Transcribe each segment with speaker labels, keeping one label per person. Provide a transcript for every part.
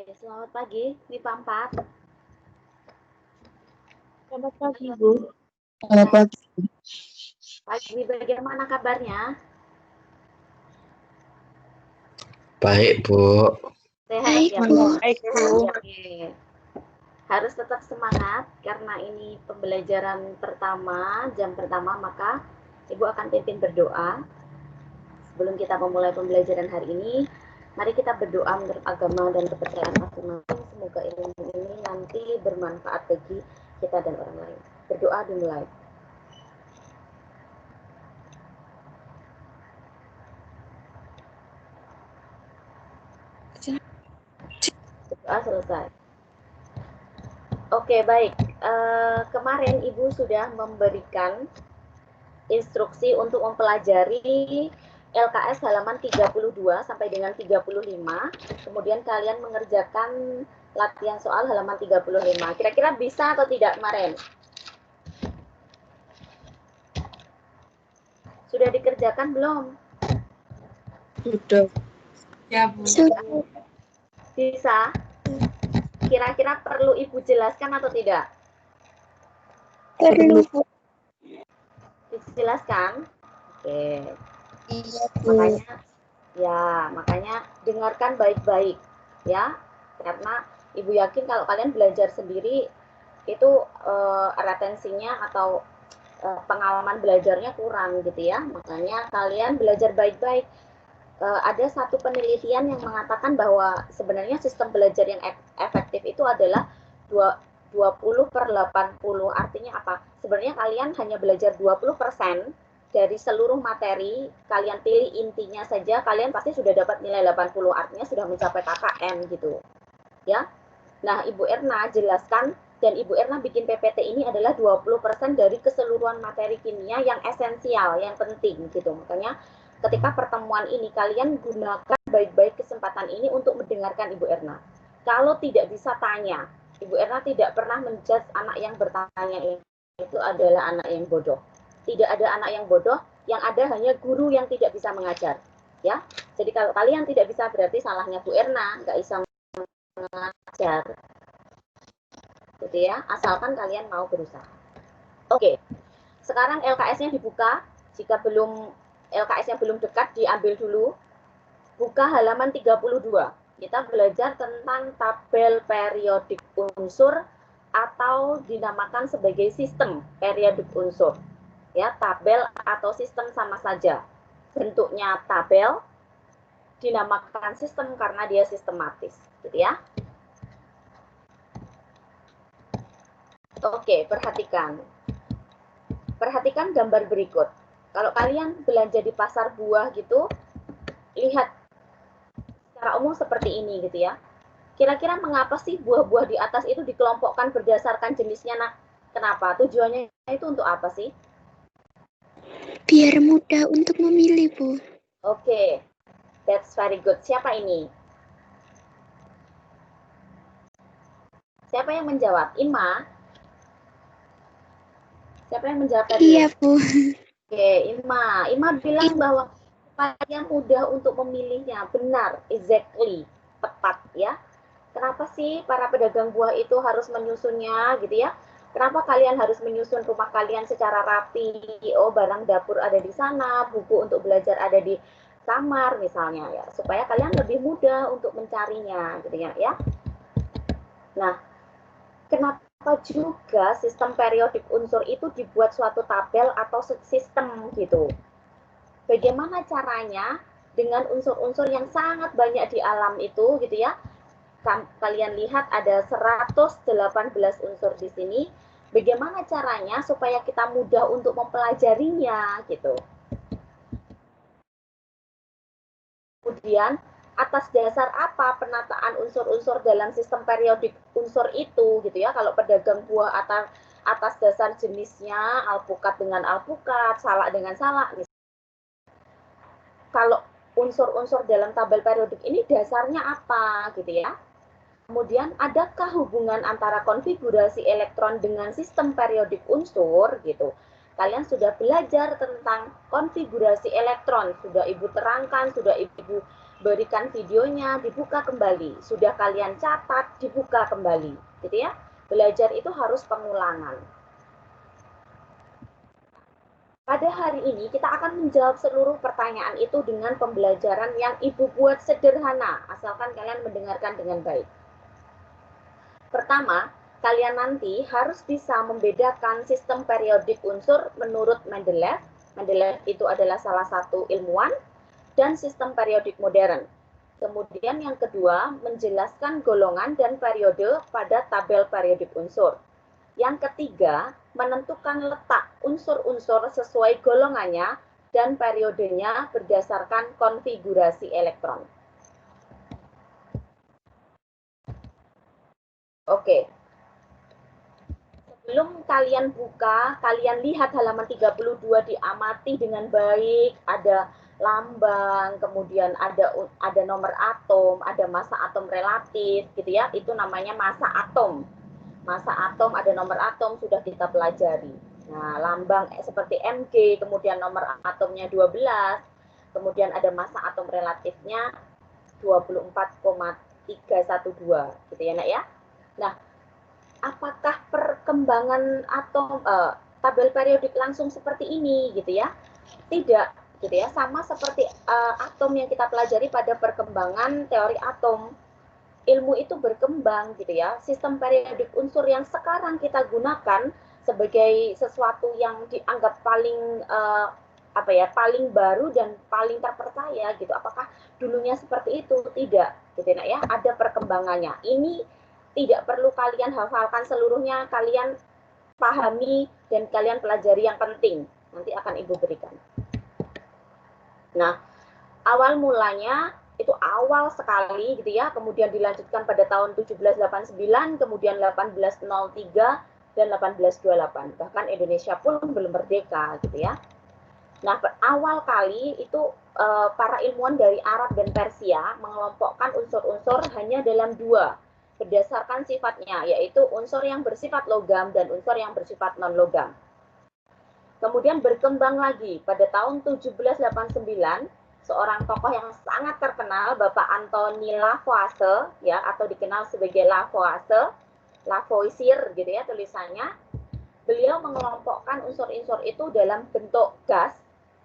Speaker 1: Selamat pagi, MIPA 4.
Speaker 2: Selamat pagi, Bu. Selamat pagi.
Speaker 1: Pagi, bagaimana kabarnya?
Speaker 3: Baik, Bu.
Speaker 1: Sehat ya,
Speaker 2: Bu.
Speaker 1: Bu?
Speaker 2: Baik, Bu.
Speaker 1: Oke. Harus tetap semangat karena ini pembelajaran pertama, jam pertama, maka Ibu akan pimpin berdoa. Sebelum kita memulai pembelajaran hari ini, mari kita berdoa menurut agama dan kepercayaan masing-masing. Semoga ilmu ini nanti bermanfaat bagi kita dan orang lain. Berdoa dimulai. Doa selesai. Oke, baik. Kemarin Ibu sudah memberikan instruksi untuk mempelajari LKS halaman 32 sampai dengan 35. Kemudian kalian mengerjakan latihan soal halaman 35. Kira-kira bisa atau tidak kemarin? Sudah dikerjakan belum?
Speaker 2: Sudah. Ya, Bu.
Speaker 1: Bisa? Kira-kira perlu Ibu jelaskan atau tidak?
Speaker 2: Perlu.
Speaker 1: Dijelaskan? Oke.
Speaker 2: Iya, Bu.
Speaker 1: Makanya dengarkan baik-baik ya. Karena Ibu yakin kalau kalian belajar sendiri itu retensinya atau pengalaman belajarnya kurang gitu ya. Makanya kalian belajar baik-baik. Ada satu penelitian yang mengatakan bahwa sebenarnya sistem belajar yang efektif itu adalah 20/80. Artinya apa? Sebenarnya kalian hanya belajar 20% dari seluruh materi, kalian pilih intinya saja, kalian pasti sudah dapat nilai 80, artinya sudah mencapai KKM gitu. Ya. Nah, Ibu Erna jelaskan, dan Ibu Erna bikin PPT ini adalah 20% dari keseluruhan materi kimia yang esensial, yang penting gitu. Makanya ketika pertemuan ini kalian gunakan baik-baik kesempatan ini untuk mendengarkan Ibu Erna. Kalau tidak bisa tanya, Ibu Erna tidak pernah menjudge anak yang bertanya itu adalah anak yang bodoh. Tidak ada anak yang bodoh, yang ada hanya guru yang tidak bisa mengajar. Ya, jadi kalau kalian tidak bisa berarti salahnya Bu Erna, nggak bisa mengajar. Gitu ya, asalkan kalian mau berusaha. Oke, sekarang LKS-nya dibuka. Jika belum LKS-nya belum dekat, diambil dulu. Buka halaman 32. Kita belajar tentang tabel periodik unsur atau dinamakan sebagai sistem periodik unsur. Ya, tabel atau sistem sama saja. Bentuknya tabel, dinamakan sistem karena dia sistematis, gitu ya. Oke, perhatikan. Perhatikan gambar berikut. Kalau kalian belanja di pasar buah gitu, lihat secara umum seperti ini gitu ya. Kira-kira mengapa sih buah-buah di atas itu dikelompokkan berdasarkan jenisnya? Nah, kenapa? Tujuannya itu untuk apa sih?
Speaker 4: Biar mudah untuk memilih, Bu.
Speaker 1: Oke, that's very good. Siapa ini? Siapa yang menjawab? Ima? Siapa yang menjawab tadi?
Speaker 4: Iya, Bu.
Speaker 1: Oke, Ima. Ima bilang bahwa supaya mudah untuk memilihnya. Benar, exactly. Tepat ya. Kenapa sih para pedagang buah itu harus menyusunnya gitu ya? Kenapa kalian harus menyusun rumah kalian secara rapi? Oh, barang dapur ada di sana, buku untuk belajar ada di kamar misalnya ya, supaya kalian lebih mudah untuk mencarinya gitu ya. Nah, kenapa juga sistem periodik unsur itu dibuat suatu tabel atau sistem gitu? Bagaimana caranya dengan unsur-unsur yang sangat banyak di alam itu gitu ya? Kalian lihat ada 118 unsur di sini. Bagaimana caranya supaya kita mudah untuk mempelajarinya gitu. Kemudian atas dasar apa penataan unsur-unsur dalam sistem periodik unsur itu gitu ya. Kalau pedagang buah atas dasar jenisnya, alpukat dengan alpukat, salak dengan salak. Kalau unsur-unsur dalam tabel periodik ini dasarnya apa gitu ya. Kemudian adakah hubungan antara konfigurasi elektron dengan sistem periodik unsur gitu. Kalian sudah belajar tentang konfigurasi elektron, sudah Ibu terangkan, sudah Ibu berikan videonya, dibuka kembali. Sudah kalian catat, dibuka kembali. Gitu ya. Belajar itu harus pengulangan. Pada hari ini kita akan menjawab seluruh pertanyaan itu dengan pembelajaran yang Ibu buat sederhana, asalkan kalian mendengarkan dengan baik. Pertama, kalian nanti harus bisa membedakan sistem periodik unsur menurut Mendeleev. Mendeleev itu adalah salah satu ilmuwan, dan sistem periodik modern. Kemudian yang kedua, menjelaskan golongan dan periode pada tabel periodik unsur. Yang ketiga, menentukan letak unsur-unsur sesuai golongannya dan periodenya berdasarkan konfigurasi elektron. Oke. Sebelum kalian buka, kalian lihat halaman 32 diamati dengan baik, ada lambang, kemudian ada nomor atom, ada massa atom relatif gitu ya. Itu namanya massa atom. Massa atom, ada nomor atom, sudah kita pelajari. Nah, lambang seperti Mg, kemudian nomor atomnya 12, kemudian ada massa atom relatifnya 24,312 gitu ya, Nak ya. Nah, apakah perkembangan atom tabel periodik langsung seperti ini gitu ya? Tidak gitu ya, sama seperti atom yang kita pelajari pada perkembangan teori atom. Ilmu itu berkembang gitu ya. Sistem periodik unsur yang sekarang kita gunakan sebagai sesuatu yang dianggap paling paling baru dan paling terpercaya gitu. Apakah dulunya seperti itu? Tidak, gitu ya. Ada perkembangannya. Ini tidak perlu kalian hafalkan seluruhnya, kalian pahami dan kalian pelajari yang penting. Nanti akan Ibu berikan. Nah, awal mulanya itu awal sekali gitu ya, kemudian dilanjutkan pada tahun 1789, kemudian 1803 dan 1828. Bahkan Indonesia pun belum merdeka gitu ya. Nah, awal kali itu para ilmuwan dari Arab dan Persia mengelompokkan unsur-unsur hanya dalam dua berdasarkan sifatnya, yaitu unsur yang bersifat logam dan unsur yang bersifat non-logam. Kemudian berkembang lagi pada tahun 1789, seorang tokoh yang sangat terkenal, Bapak Antoni Lavoisier, ya, atau dikenal sebagai Lavoisier gitu ya tulisannya. Beliau mengelompokkan unsur-unsur itu dalam bentuk gas,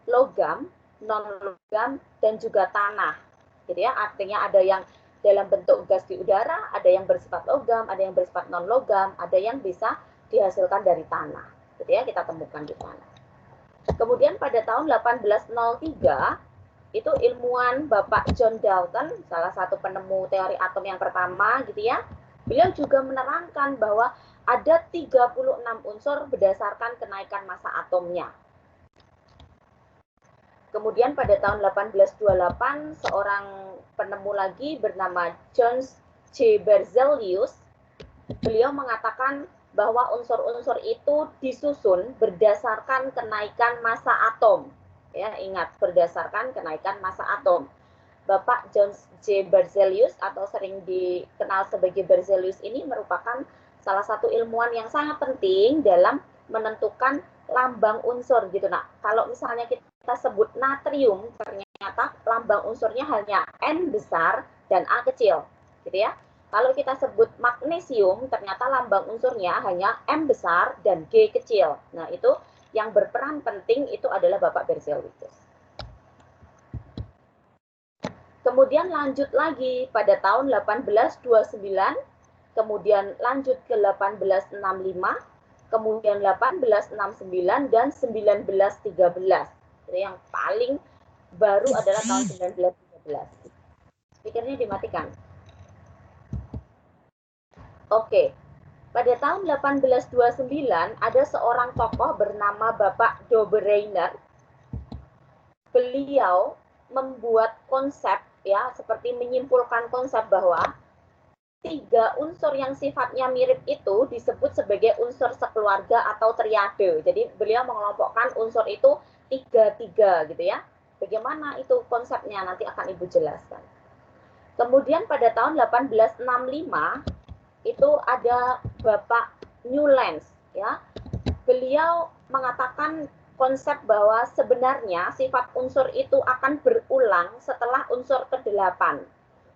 Speaker 1: logam, non-logam, dan juga tanah. Gitu ya, artinya ada yang dalam bentuk gas di udara, ada yang bersifat logam, ada yang bersifat non-logam, ada yang bisa dihasilkan dari tanah. Gitu ya, kita temukan di tanah. Kemudian pada tahun 1803, itu ilmuwan Bapak John Dalton, salah satu penemu teori atom yang pertama gitu ya. Beliau juga menerangkan bahwa ada 36 unsur berdasarkan kenaikan massa atomnya. Kemudian pada tahun 1828, seorang penemu lagi bernama John C. Berzelius, beliau mengatakan bahwa unsur-unsur itu disusun berdasarkan kenaikan massa atom. Ya, ingat, berdasarkan kenaikan massa atom. Bapak John C. Berzelius atau sering dikenal sebagai Berzelius ini merupakan salah satu ilmuwan yang sangat penting dalam menentukan lambang unsur gitu. Nah, kalau misalnya kita sebut natrium, ternyata lambang unsurnya hanya N besar dan A kecil, gitu ya. Kalau kita sebut magnesium, ternyata lambang unsurnya hanya M besar dan G kecil. Nah, itu yang berperan penting itu adalah Bapak Berzelius. Kemudian lanjut lagi pada tahun 1829, kemudian lanjut ke 1865, kemudian 1869 dan 1913. Jadi yang paling baru adalah tahun 1913. Speakernya dimatikan. Oke. Pada tahun 1829 ada seorang tokoh bernama Bapak Dobereiner. Beliau membuat konsep ya, seperti menyimpulkan konsep bahwa 3 unsur yang sifatnya mirip itu disebut sebagai unsur sekeluarga atau triade. Jadi beliau mengelompokkan unsur itu 3 gitu ya. Bagaimana itu konsepnya nanti akan Ibu jelaskan. Kemudian pada tahun 1865 itu ada Bapak Newlands ya. Beliau mengatakan konsep bahwa sebenarnya sifat unsur itu akan berulang setelah unsur ke-8.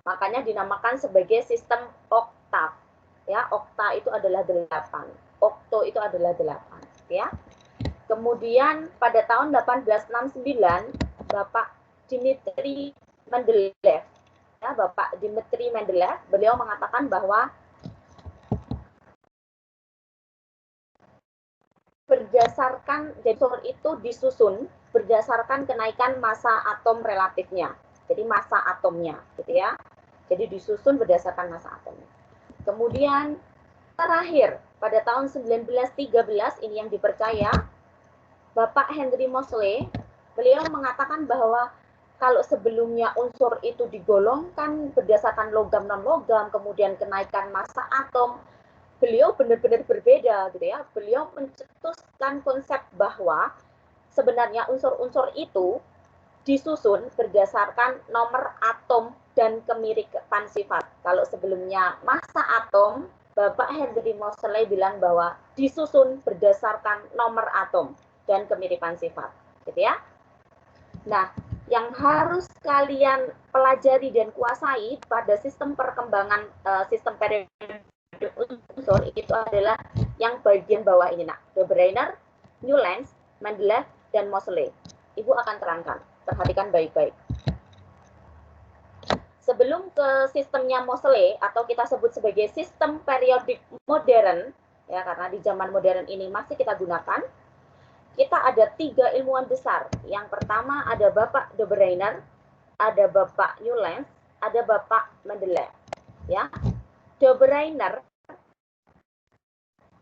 Speaker 1: Makanya dinamakan sebagai sistem oktav. Ya, okta itu adalah 8. Okto itu adalah 8, ya. Kemudian pada tahun 1869 Bapak Dmitri Mendeleev, ya, Bapak Dmitri Mendeleev, beliau mengatakan bahwa berdasarkan jadi unsur itu disusun berdasarkan kenaikan massa atom relatifnya. Jadi massa atomnya, gitu ya. Jadi disusun berdasarkan massa atomnya. Kemudian terakhir pada tahun 1913 ini yang dipercaya Bapak Henry Moseley, beliau mengatakan bahwa kalau sebelumnya unsur itu digolongkan berdasarkan logam non logam, kemudian kenaikan massa atom, beliau benar-benar berbeda gitu ya. Beliau mencetuskan konsep bahwa sebenarnya unsur-unsur itu disusun berdasarkan nomor atom dan kemiripan sifat. Kalau sebelumnya massa atom, Bapak Henry Moseley bilang bahwa disusun berdasarkan nomor atom dan kemiripan sifat, gitu ya. Nah, yang harus kalian pelajari dan kuasai pada sistem perkembangan sistem periode unsur itu adalah yang bagian bawah ini, nak. De Bruijner, Newlands, Mendeleev, dan Moseley. Ibu akan terangkan, perhatikan baik-baik. Sebelum ke sistemnya Moseley atau kita sebut sebagai sistem periodik modern, ya karena di zaman modern ini masih kita gunakan, kita ada 3 ilmuwan besar. Yang pertama ada Bapak De Bruijner, ada Bapak Newlands, ada Bapak Mendeleev. Ya, De Bruijner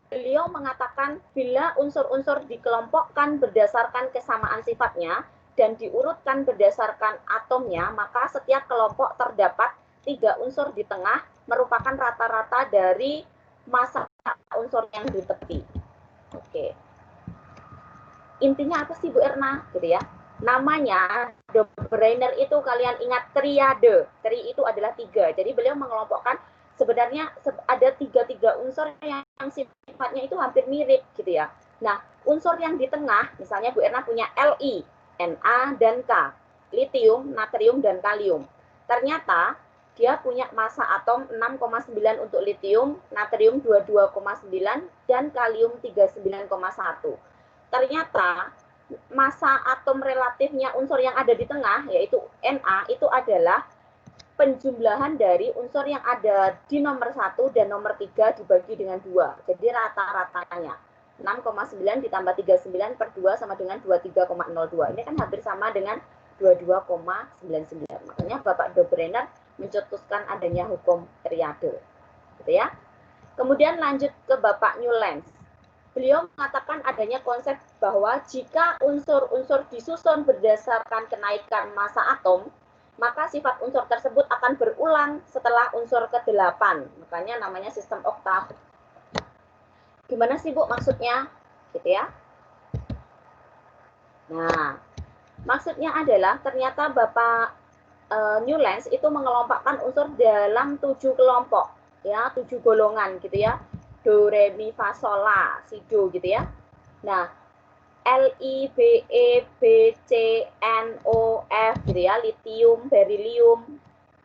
Speaker 1: beliau mengatakan bila unsur-unsur dikelompokkan berdasarkan kesamaan sifatnya dan diurutkan berdasarkan atomnya, maka setiap kelompok terdapat 3 unsur di tengah merupakan rata-rata dari massa unsur yang di tepi. Oke. Intinya apa sih Bu Erna? Gitu ya. Namanya De Bruijner itu kalian ingat triade. Tri itu adalah 3. Jadi beliau mengelompokkan sebenarnya ada 3 unsur yang sifatnya itu hampir mirip gitu ya. Nah, unsur yang di tengah, misalnya Bu Erna punya Li, Na, dan K. Litium, natrium, dan kalium. Ternyata dia punya massa atom 6,9 untuk litium, natrium 22,9, dan kalium 39,1. Ternyata massa atom relatifnya unsur yang ada di tengah, yaitu Na, itu adalah penjumlahan dari unsur yang ada di nomor 1 dan nomor 3 dibagi dengan 2. Jadi rata-ratanya 6,9 ditambah 39 per 2 sama dengan 23,02. Ini kan hampir sama dengan 22,99. Makanya Bapak De Bruijner mencetuskan adanya hukum triade. Gitu ya. Kemudian lanjut ke Bapak Newlands. Beliau mengatakan adanya konsep bahwa jika unsur-unsur disusun berdasarkan kenaikan massa atom, maka sifat unsur tersebut akan berulang setelah unsur ke-8. Makanya namanya sistem oktav. Gimana sih Bu maksudnya? Gitu ya. Nah, maksudnya adalah ternyata Bapak Newlands itu mengelompokkan unsur dalam 7 kelompok, ya, 7 golongan gitu ya. Do, re, mi, fa, sol, la, si, do gitu ya. Nah, L, I, B, E, B, C, N, O, F gitu ya, litium, berilium,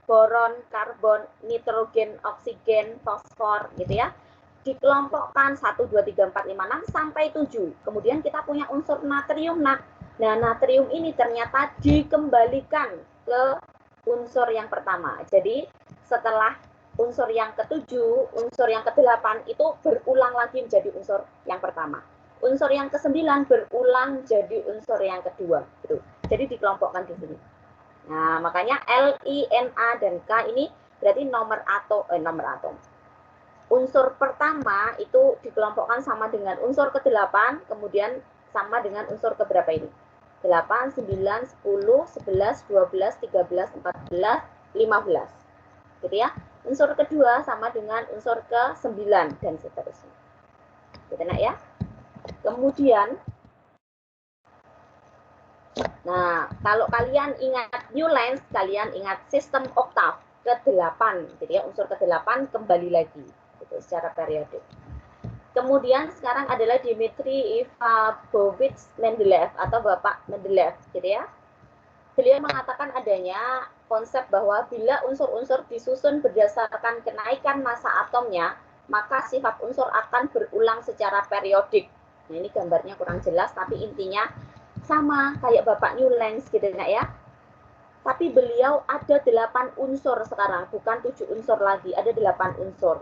Speaker 1: boron, karbon, nitrogen, oksigen, fosfor gitu ya. Dikelompokkan 1, 2, 3, 4, 5, 6 sampai 7. Kemudian kita punya unsur natrium. Nah, natrium ini ternyata dikembalikan ke unsur yang pertama. Jadi setelah unsur yang ke-7, unsur yang ke-8 itu berulang lagi menjadi unsur yang pertama. Unsur yang ke-9 berulang jadi unsur yang kedua. Gitu. Jadi dikelompokkan di sini. Nah, makanya L, I, N, A, dan K ini berarti nomor atom. Unsur pertama itu dikelompokkan sama dengan unsur ke-8, kemudian sama dengan unsur keberapa ini? 8, 9, 10, 11, 12, 13, 14, 15. Gitu ya. Unsur kedua sama dengan unsur ke-9 dan seterusnya. Gitu nak ya. Kemudian, nah kalau kalian ingat Newlands, kalian ingat sistem oktav ke-8. Jadi ya unsur ke-8 kembali lagi gitu, secara periodik. Kemudian sekarang adalah Dmitri Ivanovich Mendeleev atau Bapak Mendeleev, gitu ya. Beliau mengatakan adanya konsep bahwa bila unsur-unsur disusun berdasarkan kenaikan massa atomnya, maka sifat unsur akan berulang secara periodik. Nah, ini gambarnya kurang jelas, tapi intinya sama kayak Bapak Newlands gitu ya. Tapi beliau ada 8 unsur sekarang, bukan 7 unsur lagi, ada 8 unsur.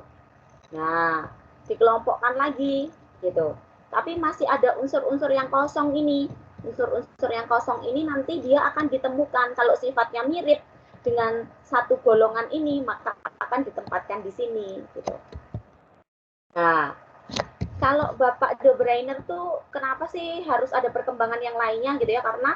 Speaker 1: Nah, dikelompokkan lagi gitu. Tapi masih ada unsur-unsur yang kosong ini. Unsur-unsur yang kosong ini nanti dia akan ditemukan kalau sifatnya mirip dengan satu golongan ini, maka akan ditempatkan di sini gitu. Nah, kalau Bapak De Bruiner tuh kenapa sih harus ada perkembangan yang lainnya gitu ya? Karena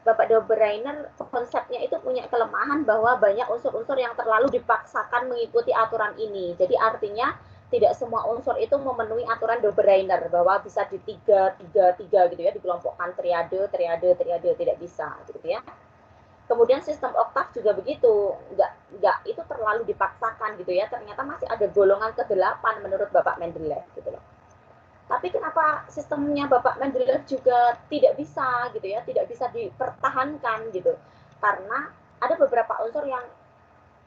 Speaker 1: Bapak De Bruiner konsepnya itu punya kelemahan bahwa banyak unsur-unsur yang terlalu dipaksakan mengikuti aturan ini. Jadi artinya tidak semua unsur itu memenuhi aturan De Bruiner bahwa bisa di 3 gitu ya, dikelompokkan triade, tidak bisa gitu ya. Kemudian sistem oktav juga begitu, enggak itu terlalu dipaksakan gitu ya. Ternyata masih ada golongan ke-8 menurut Bapak Mendeleev gitu loh. Tapi kenapa sistemnya Bapak Mendeleev juga tidak bisa gitu ya, tidak bisa dipertahankan gitu. Karena ada beberapa unsur yang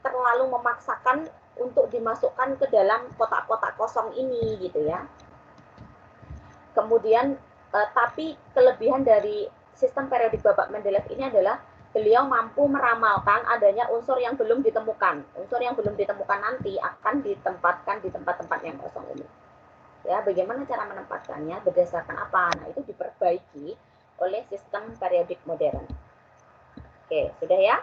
Speaker 1: terlalu memaksakan untuk dimasukkan ke dalam kotak-kotak kosong ini gitu ya. Kemudian tapi kelebihan dari sistem periodik Bapak Mendeleev ini adalah beliau mampu meramalkan adanya unsur yang belum ditemukan. Unsur yang belum ditemukan nanti akan ditempatkan di tempat-tempat yang kosong ini. Ya, bagaimana cara menempatkannya, berdasarkan apa? Nah, itu diperbaiki oleh sistem periodik modern. Oke, sudah ya?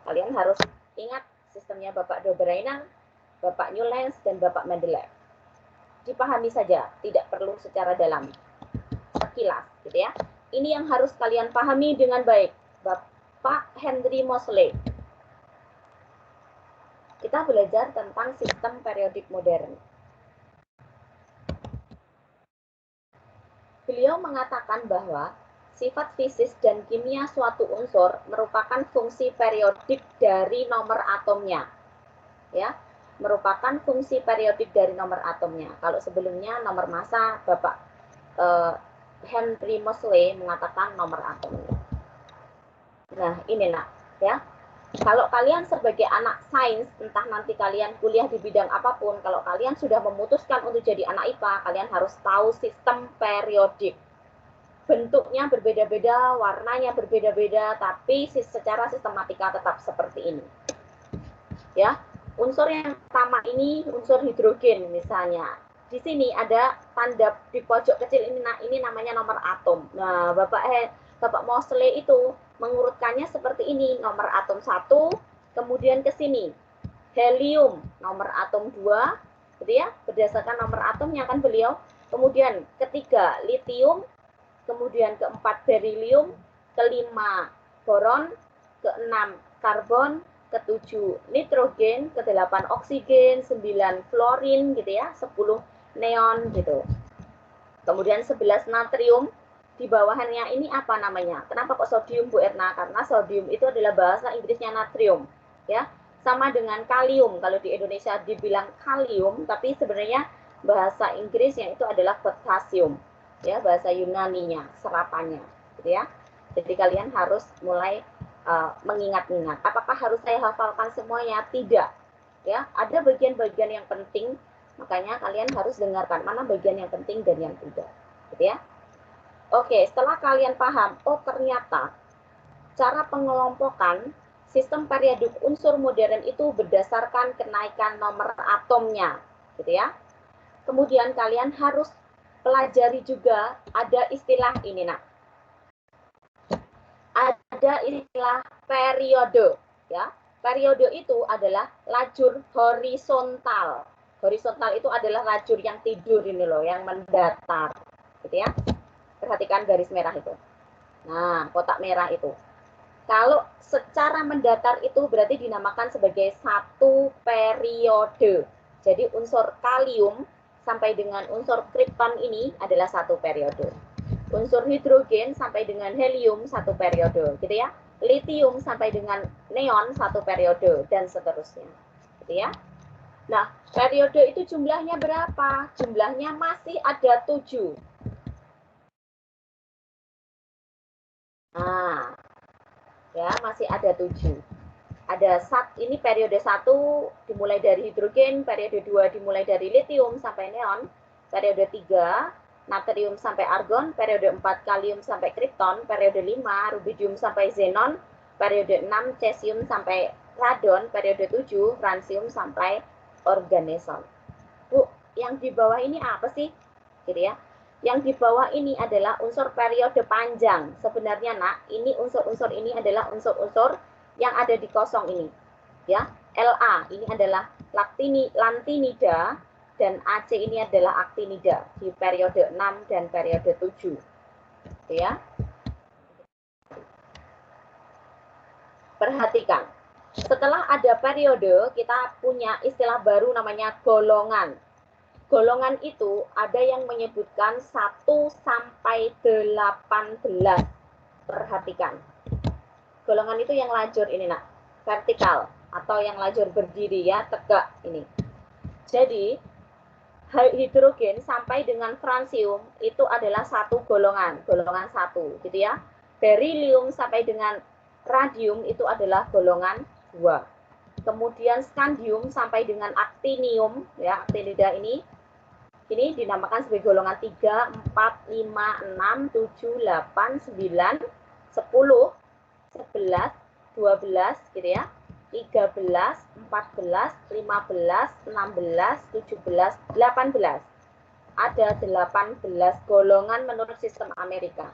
Speaker 1: Kalian harus ingat sistemnya Bapak De Bruiner, Bapak Newlands, dan Bapak Mendeleev. Dipahami saja, tidak perlu secara dalam. Sekilas, gitu ya. Ini yang harus kalian pahami dengan baik. Bapak Henry Moseley. Kita belajar tentang sistem periodik modern. Beliau mengatakan bahwa sifat fisis dan kimia suatu unsur merupakan fungsi periodik dari nomor atomnya. Ya, merupakan fungsi periodik dari nomor atomnya. Kalau sebelumnya nomor massa, Bapak Henry Moseley mengatakan nomor atomnya. Nah, ini nak, ya. Kalau kalian sebagai anak sains, entah nanti kalian kuliah di bidang apapun, kalau kalian sudah memutuskan untuk jadi anak IPA, kalian harus tahu sistem periodik. Bentuknya berbeda-beda, warnanya berbeda-beda, tapi secara sistematika tetap seperti ini. Ya, unsur yang pertama ini unsur hidrogen misalnya. Di sini ada tanda di pojok kecil ini, nah ini namanya nomor atom. Nah, Bapak Moseley itu mengurutkannya seperti ini, nomor atom 1, kemudian ke sini. Helium, nomor atom 2, gitu ya, berdasarkan nomor atomnya kan beliau. Kemudian ketiga, litium, kemudian keempat berilium, kelima boron, keenam karbon, ketujuh nitrogen, kedelapan oksigen, 9 fluorin gitu ya, 10 neon gitu. Kemudian 11 natrium, di bawahannya ini apa namanya? Kenapa kok sodium, Bu Erna? Karena sodium itu adalah bahasa Inggrisnya natrium, ya. Sama dengan kalium, kalau di Indonesia dibilang kalium, tapi sebenarnya bahasa Inggrisnya itu adalah potasium, ya, bahasa Yunaninya, serapannya, gitu ya. Jadi kalian harus mulai mengingat-ingat. Apakah harus saya hafalkan semuanya? Tidak, ya. Ada bagian-bagian yang penting, makanya kalian harus dengarkan mana bagian yang penting dan yang tidak, gitu ya. Oke, setelah kalian paham, oh ternyata cara pengelompokan sistem periodik unsur modern itu berdasarkan kenaikan nomor atomnya, gitu ya. Kemudian kalian harus pelajari juga ada istilah ini, nak. Ada istilah periode, ya. Periode itu adalah lajur horizontal. Horizontal itu adalah lajur yang tidur ini loh, yang mendatar, gitu ya. Perhatikan garis merah itu. Nah, kotak merah itu. Kalau secara mendatar itu berarti dinamakan sebagai satu periode. Jadi unsur kalium sampai dengan unsur kripton ini adalah satu periode. Unsur hidrogen sampai dengan helium satu periode, gitu ya. Litium sampai dengan neon satu periode dan seterusnya, gitu ya. Nah, periode itu jumlahnya berapa? Jumlahnya masih ada 7. Nah, ya masih ada 7. Ada ini periode 1 dimulai dari hidrogen, periode 2 dimulai dari litium sampai neon, periode 3 natrium sampai argon, periode 4 kalium sampai kripton, periode 5 rubidium sampai xenon, periode 6 cesium sampai radon, periode 7 francium sampai organeson. Bu, yang di bawah ini apa sih? Gitu ya. Yang di bawah ini adalah unsur periode panjang. Sebenarnya nak, ini unsur-unsur ini adalah unsur-unsur yang ada di kosong ini. Ya, La ini adalah lantinida dan Ac ini adalah actinida di periode 6 dan periode 7. Gitu ya. Perhatikan. Setelah ada periode, kita punya istilah baru namanya golongan. Golongan itu ada yang menyebutkan 1 sampai 18. Perhatikan. Golongan itu yang lajur ini nak, vertikal atau yang lajur berdiri ya, tegak ini. Jadi hidrogen sampai dengan francium itu adalah satu golongan 1 gitu ya. Berilium sampai dengan radium itu adalah golongan 2. Kemudian scandium sampai dengan actinium ya, actinida ini dinamakan sebagai golongan 3, 4, 5, 6, 7, 8, 9, 10, 11, 12 gitu ya. 13, 14, 15, 16, 17, 18. Ada 18 golongan menurut sistem Amerika.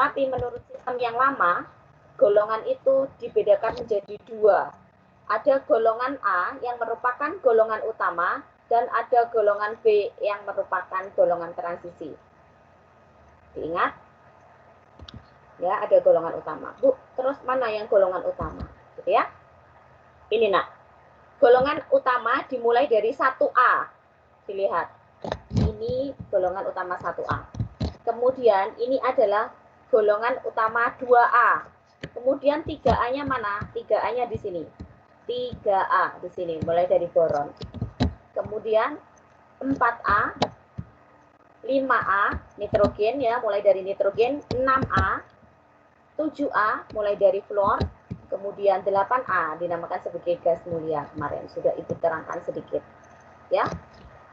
Speaker 1: Tapi menurut sistem yang lama, golongan itu dibedakan menjadi 2. Ada golongan A yang merupakan golongan utama dan ada golongan B yang merupakan golongan transisi. Diingat? Ya, ada golongan utama. Bu, terus mana yang golongan utama? Gitu ya. Ini nak. Golongan utama dimulai dari 1A. Dilihat. Ini golongan utama 1A. Kemudian ini adalah golongan utama 2A. Kemudian 3A-nya mana? 3A-nya di sini. 3A di sini, mulai dari boron. Kemudian 4A, 5A, nitrogen ya, mulai dari nitrogen, 6A, 7A, mulai dari fluor, kemudian 8A, dinamakan sebagai gas mulia, kemarin sudah ibu terangkan sedikit. Ya.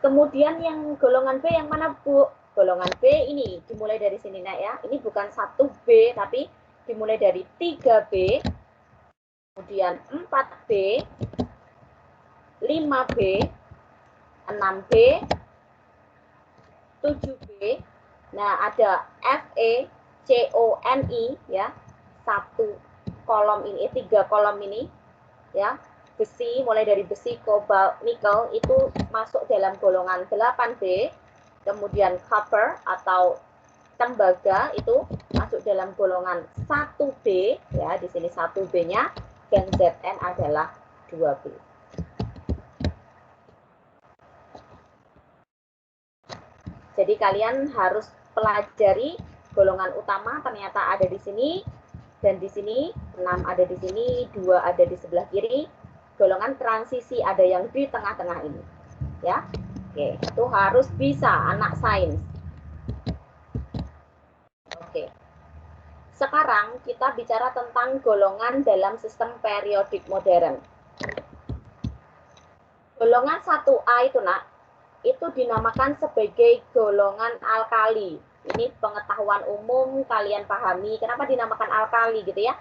Speaker 1: Kemudian yang golongan B yang mana Bu? Golongan B ini dimulai dari sini nak ya, ini bukan 1B, tapi dimulai dari 3B, kemudian 4B, 5B, 6B, 7B. Nah, ada Fe, CONi ya. 1 kolom ini, 3 kolom ini ya. Besi, mulai dari besi, kobalt, nikel itu masuk dalam golongan 8B. Kemudian copper atau tembaga itu masuk dalam golongan 1B ya. Di sini 1B-nya dan Zn adalah 2B. Jadi kalian harus pelajari golongan utama ternyata ada di sini, dan di sini 6 ada di sini, 2 ada di sebelah kiri. Golongan transisi ada yang di tengah-tengah ini. Ya. Oke, itu harus bisa anak sains. Oke. Sekarang kita bicara tentang golongan dalam sistem periodik modern. Golongan 1A itu nak, itu dinamakan sebagai golongan alkali. Ini pengetahuan umum, kalian pahami kenapa dinamakan alkali gitu ya.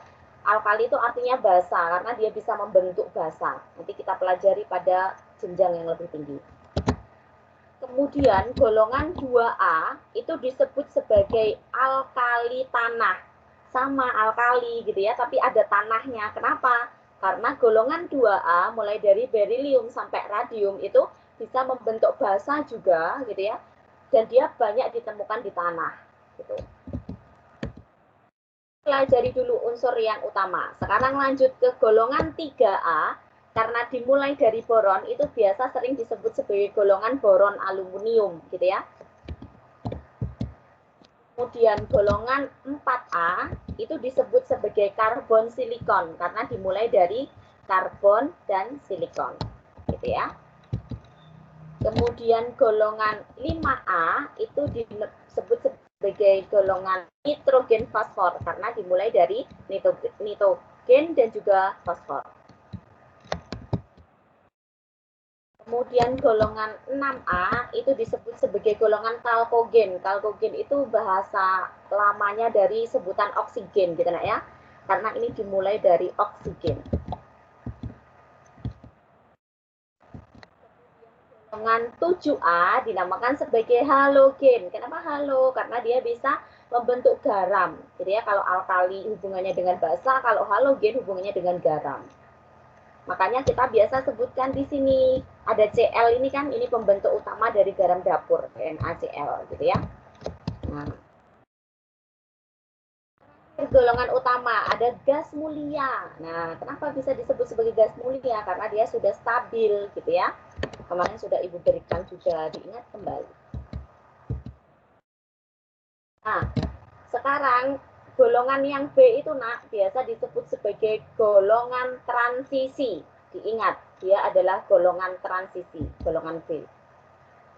Speaker 1: Alkali itu artinya basa karena dia bisa membentuk basa. Nanti kita pelajari pada jenjang yang lebih tinggi. Kemudian golongan 2A itu disebut sebagai alkali tanah. Sama alkali gitu ya, tapi ada tanahnya. Kenapa? Karena golongan 2A mulai dari berilium sampai radium itu bisa membentuk basa juga gitu ya, dan dia banyak ditemukan di tanah gitu. Pelajari dulu unsur yang utama. Sekarang lanjut ke golongan 3A, karena dimulai dari boron itu biasa sering disebut sebagai golongan boron aluminium gitu ya. Kemudian golongan 4A itu disebut sebagai karbon silikon karena dimulai dari karbon dan silikon gitu gitu ya. Kemudian golongan 5A itu disebut sebagai golongan nitrogen fosfor karena dimulai dari nitrogen dan juga fosfor. Kemudian golongan 6A itu disebut sebagai golongan kalkogen. Kalkogen itu bahasa lamanya dari sebutan oksigen gitu nak ya. Karena ini dimulai dari oksigen. Golongan 7A dinamakan sebagai halogen. Kenapa halo? Karena dia bisa membentuk garam. Jadi ya kalau alkali hubungannya dengan basa, kalau halogen hubungannya dengan garam. Makanya kita biasa sebutkan di sini ada Cl ini kan, ini pembentuk utama dari garam dapur, NaCl gitu ya. Nah, golongan utama ada gas mulia. Nah, kenapa bisa disebut sebagai gas mulia? Karena dia sudah stabil gitu ya. Kemarin sudah Ibu berikan juga, diingat kembali. Nah, sekarang golongan yang B itu nak biasa disebut sebagai golongan transisi. Diingat, dia adalah golongan transisi, golongan B.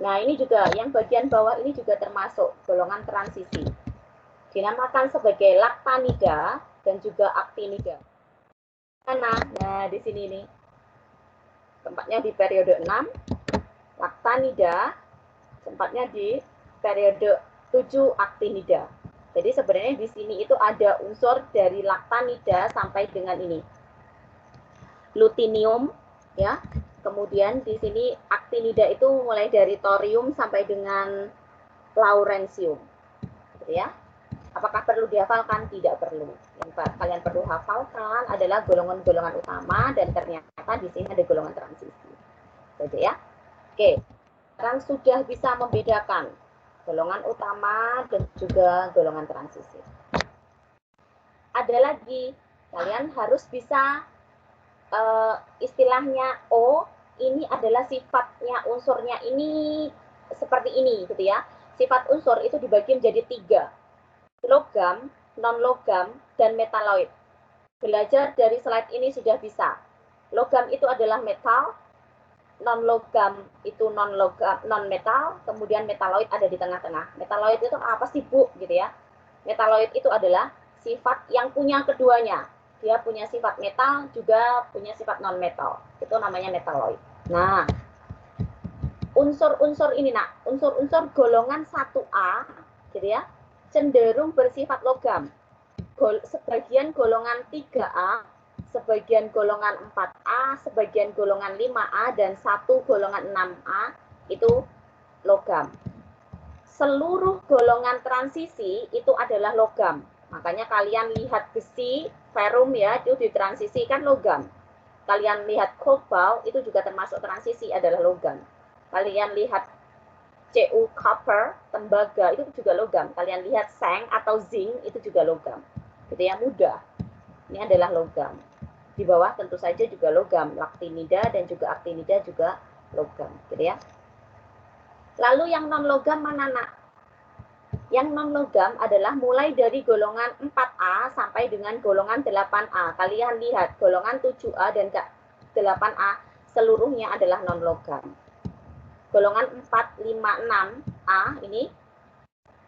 Speaker 1: Nah, ini juga yang bagian bawah ini juga termasuk golongan transisi. Dinamakan sebagai laktanida dan juga aktinida. Nah, di sini nih. Tempatnya di periode 6, laktanida, tempatnya di periode 7, aktinida. Jadi sebenarnya di sini itu ada unsur dari laktanida sampai dengan ini. Lutinium, ya. Kemudian di sini aktinida itu mulai dari thorium sampai dengan lawrencium. Gitu ya. Apakah perlu dihafalkan? Tidak perlu. Yang kalian perlu hafalkan adalah golongan-golongan utama dan ternyata di sini ada golongan transisi. Jadi ya. Oke. Sekarang sudah bisa membedakan golongan utama dan juga golongan transisi. Ada lagi, kalian harus bisa istilahnya ini adalah sifatnya unsurnya ini seperti ini gitu ya. Sifat unsur itu dibagi menjadi 3. Logam, non-logam, dan metaloid. Belajar dari slide ini sudah bisa. Logam itu adalah metal, non-logam itu non-logam, non-metal, kemudian metaloid ada di tengah-tengah. Metaloid itu apa sih Bu? Gitu ya. Metaloid itu adalah sifat yang punya keduanya. Dia punya sifat metal, juga punya sifat non-metal. Itu namanya metaloid. Nah, unsur-unsur ini nak, unsur-unsur golongan 1A, gitu ya, cenderung bersifat logam. Sebagian golongan 3A, sebagian golongan 4A, sebagian golongan 5A, dan 1 golongan 6A itu logam. Seluruh golongan transisi itu adalah logam. Makanya kalian lihat besi, ferrum ya, itu ditransisikan logam. Kalian lihat kobalt, itu juga termasuk transisi adalah logam. Kalian lihat Cu, copper, tembaga, itu juga logam. Kalian lihat seng atau zinc, itu juga logam. Gitu ya, mudah. Ini adalah logam. Di bawah tentu saja juga logam. Laktinida dan juga aktinida juga logam. Gitu ya. Lalu yang non-logam mana nak? Yang non-logam adalah mulai dari golongan 4A sampai dengan golongan 8A. Kalian lihat, golongan 7A dan 8A seluruhnya adalah non-logam. Golongan 4, 5, 6A ini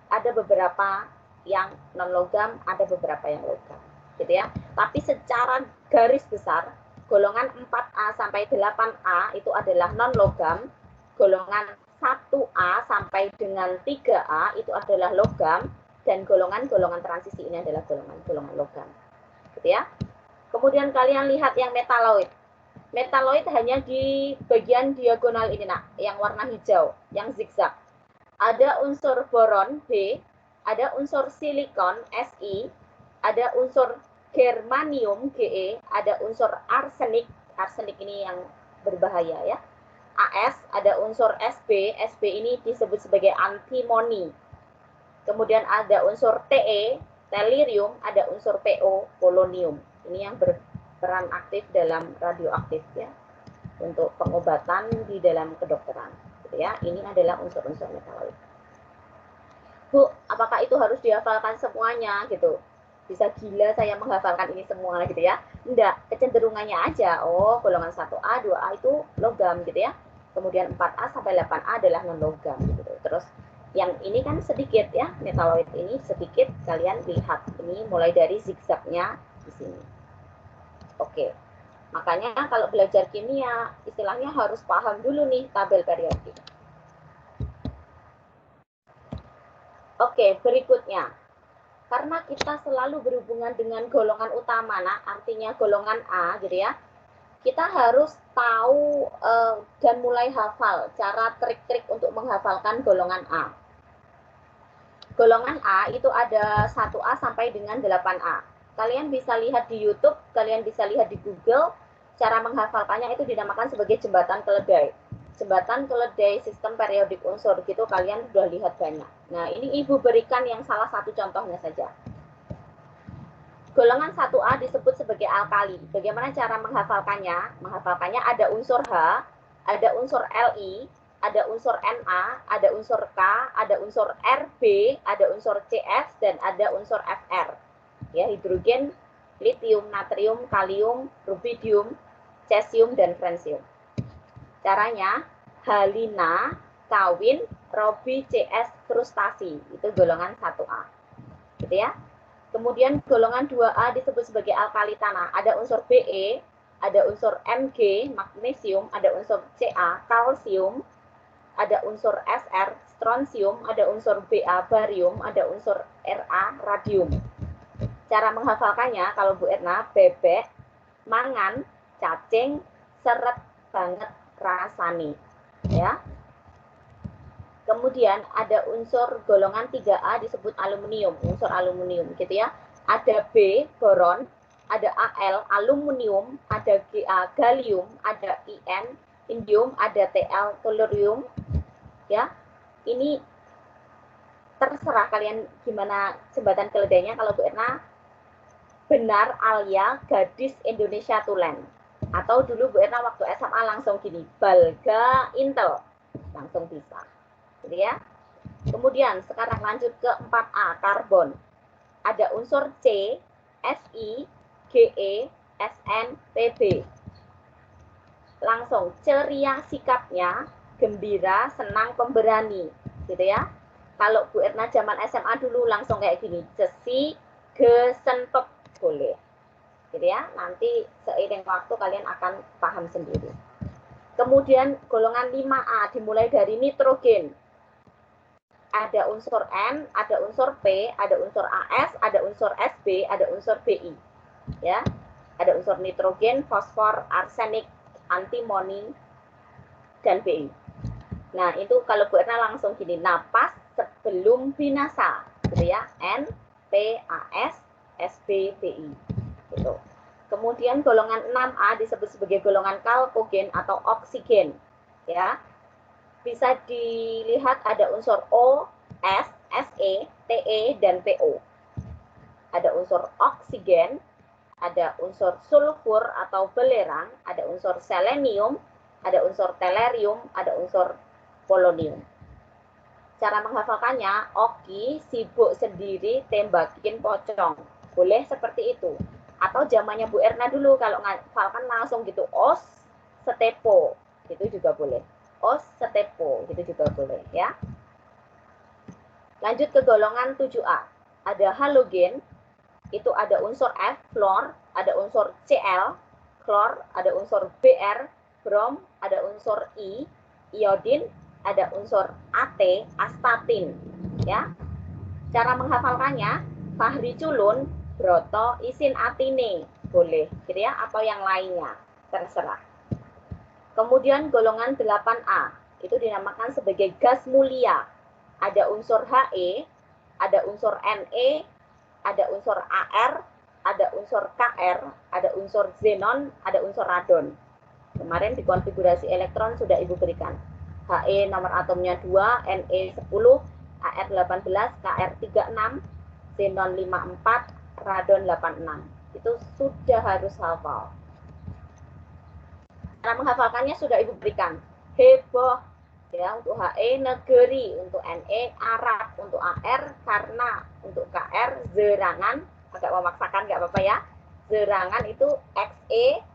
Speaker 1: ada beberapa yang non-logam, ada beberapa yang logam. Gitu ya. Tapi secara garis besar, golongan 4A sampai 8A itu adalah non-logam. Golongan 1A sampai dengan 3A itu adalah logam. Dan golongan-golongan transisi ini adalah golongan-golongan logam. Gitu ya. Kemudian kalian lihat yang metaloid. Metaloid hanya di bagian diagonal ini nak, yang warna hijau, yang zigzag. Ada unsur boron B, ada unsur silikon Si, ada unsur germanium Ge, ada unsur arsenik, arsenik ini yang berbahaya ya. As, ada unsur Sb, Sb ini disebut sebagai antimoni. Kemudian ada unsur Te, tellurium, ada unsur Po, polonium. Ini yang berperan aktif dalam radioaktif ya, untuk pengobatan di dalam kedokteran gitu ya. Ini adalah unsur-unsur metaloid. Bu, apakah itu harus dihafalkan semuanya gitu? Bisa gila saya menghafalkan ini semua gitu ya? Enggak, kecenderungannya aja. Oh, golongan 1A, 2A itu logam gitu ya. Kemudian 4A sampai 8A adalah non logam gitu. Terus yang ini kan sedikit ya, metaloid ini sedikit, kalian lihat ini mulai dari zigzagnya di sini. Oke. Makanya kalau belajar kimia istilahnya harus paham dulu nih tabel periodik. Oke, berikutnya. Karena kita selalu berhubungan dengan golongan utama, nah artinya golongan A gitu ya. Kita harus tahu dan mulai hafal cara trik-trik untuk menghafalkan golongan A. Golongan A itu ada 1A sampai dengan 8A. Kalian bisa lihat di YouTube, kalian bisa lihat di Google, cara menghafalkannya itu dinamakan sebagai jembatan keledai. Jembatan keledai sistem periodik unsur gitu kalian sudah lihat banyak. Nah, ini Ibu berikan yang salah satu contohnya saja. Golongan 1A disebut sebagai alkali. Bagaimana cara menghafalkannya? Menghafalkannya ada unsur H, ada unsur Li, ada unsur Na, ada unsur K, ada unsur Rb, ada unsur Cs, dan ada unsur Fr. Ya, hidrogen, litium, natrium, kalium, rubidium, cesium, dan francium. Caranya, halina, kawin, robi, CS, frustasi. Itu golongan 1A. Gitu ya. Kemudian golongan 2A disebut sebagai alkali tanah. Ada unsur Be, ada unsur Mg, magnesium, ada unsur Ca, kalsium, ada unsur Sr, strontium, ada unsur Ba, barium, ada unsur Ra, radium. Cara menghafalkannya, kalau Bu Erna, bebek, mangan, cacing, seret banget rasani. Ya. Kemudian ada unsur golongan 3A disebut aluminium, unsur aluminium gitu ya. Ada B, boron, ada Al, aluminium, ada Ga, gallium, ada In, indium, ada Tl, tellurium. Ya. Ini terserah kalian gimana jembatan keledainya. Kalau Bu Erna benar Alia, gadis Indonesia Tulen. Atau dulu Bu Erna waktu SMA langsung gini, Balga Intel. Langsung bisa. Gitu ya. Kemudian sekarang lanjut ke 4A, karbon. Ada unsur C, Si, Ge, Sn, Pb. Langsung ceria sikapnya, gembira, senang, pemberani. Gitu ya. Kalau Bu Erna zaman SMA dulu langsung kayak gini, cesi, gesen, pep, boleh. Gitu ya, nanti seiring waktu kalian akan paham sendiri. Kemudian golongan 5A dimulai dari nitrogen. Ada unsur N, ada unsur P, ada unsur As, ada unsur Sb, ada unsur Bi. Ya. Ada unsur nitrogen, fosfor, arsenik, antimoni, dan Bi. Nah, itu kalau Bu Erna langsung gini, napas sebelum binasa. Gitu ya, N, P, As, Sb, Bi. Gitu. Kemudian golongan 6A disebut sebagai golongan kalkogen atau oksigen. Ya. Bisa dilihat ada unsur O, S, Se, Te, dan Po. Ada unsur oksigen, ada unsur sulfur atau belerang, ada unsur selenium, ada unsur tellurium, ada unsur polonium. Cara menghafalkannya, Oki sibuk sendiri tembakin pocong. Boleh seperti itu. Atau zamannya Bu Erna dulu kalau ngafalkan langsung gitu, Os, Setepo, itu juga boleh. Os, Setepo, gitu juga boleh ya. Lanjut ke golongan 7A. Ada halogen, itu ada unsur F, fluor, ada unsur Cl, klor, ada unsur Br, brom, ada unsur I, iodin, ada unsur At, astatin. Ya. Cara menghafalkannya, Fahri culun, broto, isin atine, boleh, gitu ya, atau yang lainnya, terserah. Kemudian golongan 8A, itu dinamakan sebagai gas mulia. Ada unsur He, ada unsur Ne, ada unsur Ar, ada unsur Kr, ada unsur xenon, ada unsur radon. Kemarin di konfigurasi elektron sudah Ibu berikan. He nomor atomnya 2, Ne 10, Ar 18, Kr 36, xenon 54, radon 86. Itu sudah harus hafal. Cara menghafalkannya sudah Ibu berikan. Heboh ya, untuk He negeri, untuk Ne Arab, untuk Ar karena, untuk Kr zerangan, agak memaksakan nggak apa-apa ya. gerangan itu XE,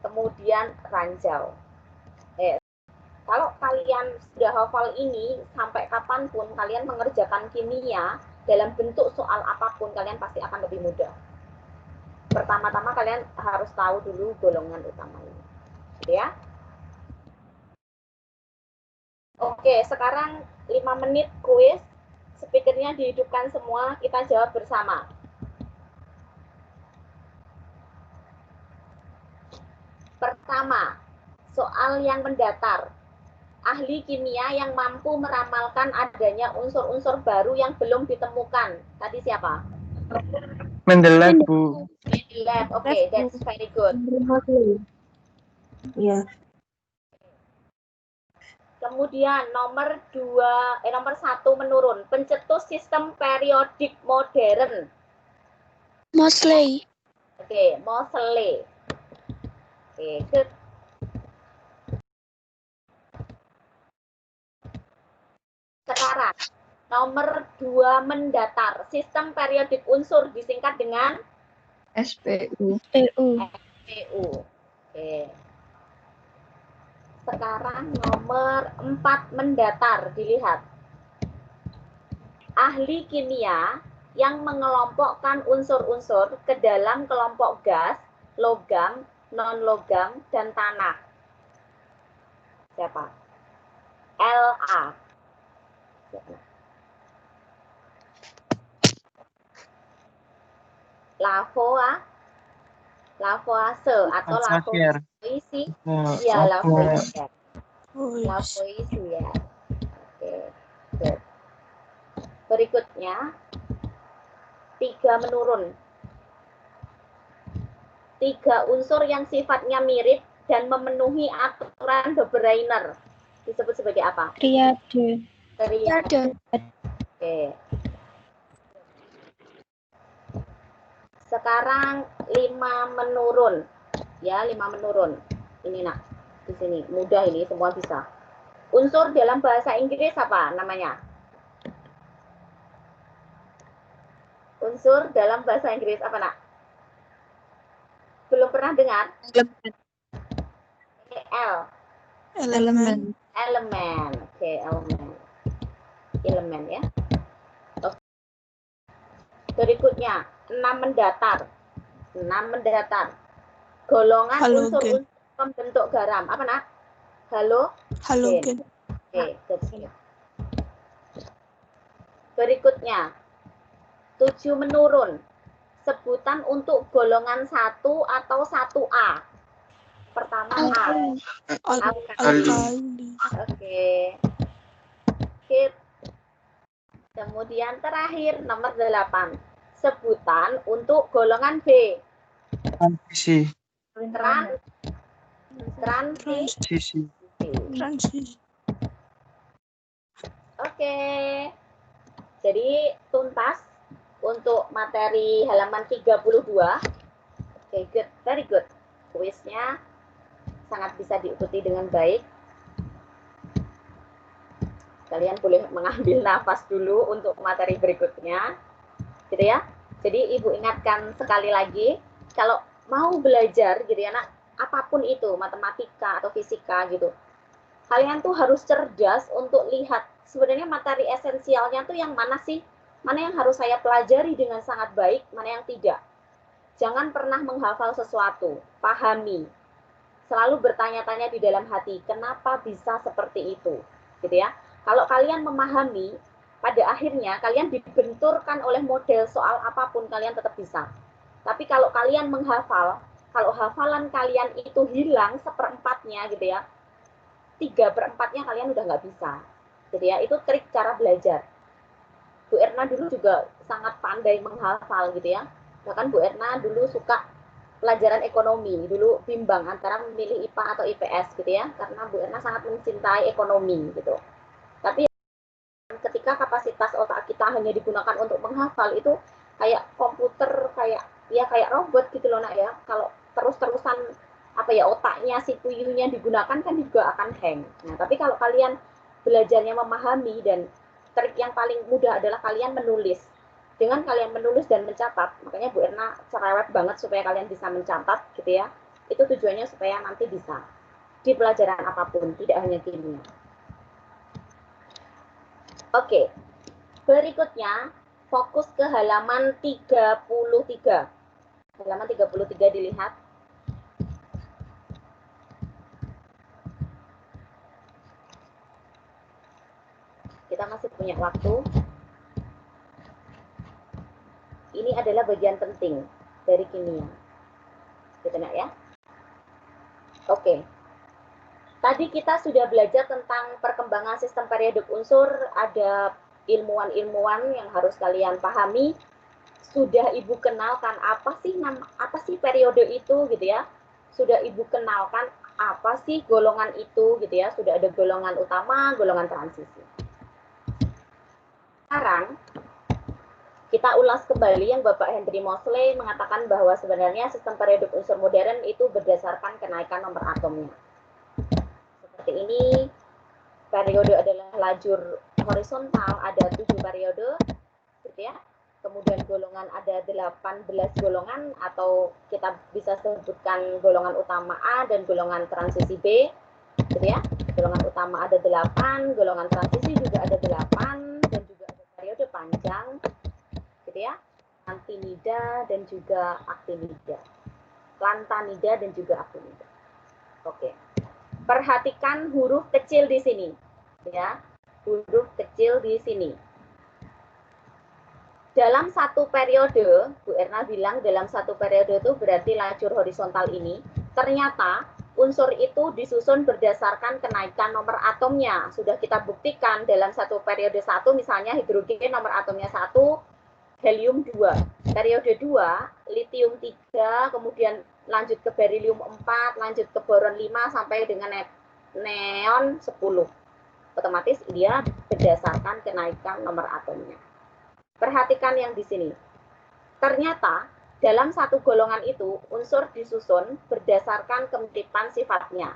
Speaker 1: kemudian ranjau. Kalau kalian sudah hafal ini, sampai kapanpun kalian mengerjakan kimia dalam bentuk soal apapun, kalian pasti akan lebih mudah. Pertama-tama kalian harus tahu dulu golongan utama ini. Ya. Oke, sekarang 5 menit kuis. Speakernya dihidupkan semua, kita jawab bersama. Pertama, soal yang mendatar. Ahli kimia yang mampu meramalkan adanya unsur-unsur baru yang belum ditemukan. Tadi siapa?
Speaker 2: Mendelek, Bu.
Speaker 1: Mendelek. Oke, that's very good.
Speaker 2: Iya.
Speaker 1: Kemudian nomor 1 menurun. Pencetus sistem periodik modern.
Speaker 4: Mosley.
Speaker 1: Oke, Moseley. Oke, good. Sekarang nomor 2 mendatar. Sistem periodik unsur disingkat dengan
Speaker 2: SPU.
Speaker 1: SPU. Oke. Sekarang nomor 4 mendatar, dilihat. Ahli kimia yang mengelompokkan unsur-unsur ke dalam kelompok gas, logam, non-logam, dan tanah. Siapa? LA. Lavoisier atau Lavoisier. Iya, Lavoisier. Lavoisier. Oke. Good. Berikutnya 3 menurun. 3 unsur yang sifatnya mirip dan memenuhi aturan de Bruiner disebut sebagai apa?
Speaker 4: Triade.
Speaker 1: Oke. Sekarang 5 menurun. Ya, 5 menurun. Ini nak, di sini mudah ini, semua bisa. Unsur dalam bahasa Inggris apa namanya? Unsur dalam bahasa Inggris apa nak? Belum pernah dengar?
Speaker 2: Elemen.
Speaker 1: Elemen. Oke, elemen. Elemen ya. Oke. Berikutnya 6 mendatar. 6 mendatar. Golongan unsur-unsur pembentuk garam. Apa nak? Halogen. Oke, berikutnya 7 menurun. Sebutan untuk golongan 1 atau 1A. Pertama A.
Speaker 2: Alkali.
Speaker 1: Oke. Skip. Kemudian terakhir nomor 8. Sebutan untuk golongan B.
Speaker 2: Transisi.
Speaker 1: Transisi. Oke. Jadi tuntas untuk materi halaman 32. Oke, good. Very good. Kuisnya sangat bisa diikuti dengan baik. Kalian boleh mengambil nafas dulu untuk materi berikutnya. Gitu ya. Jadi Ibu ingatkan sekali lagi, kalau mau belajar gitu ya nak, apapun itu, matematika atau fisika gitu, kalian tuh harus cerdas untuk lihat sebenarnya materi esensialnya tuh yang mana sih, mana yang harus saya pelajari dengan sangat baik, mana yang tidak. Jangan pernah menghafal sesuatu, pahami. Selalu bertanya-tanya di dalam hati, kenapa bisa seperti itu, gitu ya. Kalau kalian memahami, pada akhirnya kalian dibenturkan oleh model soal apapun, kalian tetap bisa. Tapi kalau kalian menghafal, kalau hafalan kalian itu hilang 1/4-nya gitu ya, 3/4-nya kalian udah nggak bisa. Jadi ya, itu trik cara belajar. Bu Erna dulu juga sangat pandai menghafal gitu ya. Bahkan Bu Erna dulu suka pelajaran ekonomi, dulu bimbang antara memilih IPA atau IPS gitu ya, karena Bu Erna sangat mencintai ekonomi gitu. Tapi ketika kapasitas otak kita hanya digunakan untuk menghafal, itu kayak komputer, kayak robot gitu loh nak ya. Kalau terus-terusan otaknya CPU-nya digunakan kan juga akan hang. Nah, tapi kalau kalian belajarnya memahami, dan trik yang paling mudah adalah kalian menulis. Dengan kalian menulis dan mencatat, makanya Bu Erna cerewet banget supaya kalian bisa mencatat gitu ya. Itu tujuannya supaya nanti bisa di pelajaran apapun, tidak hanya kimia. Oke, berikutnya fokus ke halaman 33. Halaman 33 dilihat. Kita masih punya waktu. Ini adalah bagian penting dari kimia. Gitu nak ya. Oke. Tadi kita sudah belajar tentang perkembangan sistem periodik unsur, ada ilmuwan-ilmuwan yang harus kalian pahami. Sudah Ibu kenalkan apa sih periode itu gitu ya. Sudah Ibu kenalkan apa sih golongan itu gitu ya. Sudah ada golongan utama, golongan transisi. Sekarang kita ulas kembali yang Bapak Henry Moseley mengatakan bahwa sebenarnya sistem periodik unsur modern itu berdasarkan kenaikan nomor atomnya. Seperti ini, periode adalah lajur horizontal, ada 7 periode, gitu ya. Kemudian golongan ada 18 golongan, atau kita bisa sebutkan golongan utama A dan golongan transisi B, gitu ya. Golongan utama ada 8, golongan transisi juga ada 8, dan juga ada periode panjang, gitu ya. Antinida dan juga aktinida. Lantanida dan juga aktinida. Oke. Perhatikan huruf kecil di sini, ya, huruf kecil di sini. Dalam satu periode, Bu Erna bilang dalam satu periode itu berarti lajur horizontal ini, ternyata unsur itu disusun berdasarkan kenaikan nomor atomnya. Sudah kita buktikan dalam satu periode satu, misalnya hidrogen nomor atomnya 1, helium 2. Periode 2, litium 3, kemudian lanjut ke berilium 4, lanjut ke boron 5, sampai dengan neon 10. Otomatis dia berdasarkan kenaikan nomor atomnya. Perhatikan yang di sini. Ternyata dalam satu golongan itu unsur disusun berdasarkan kemiripan sifatnya.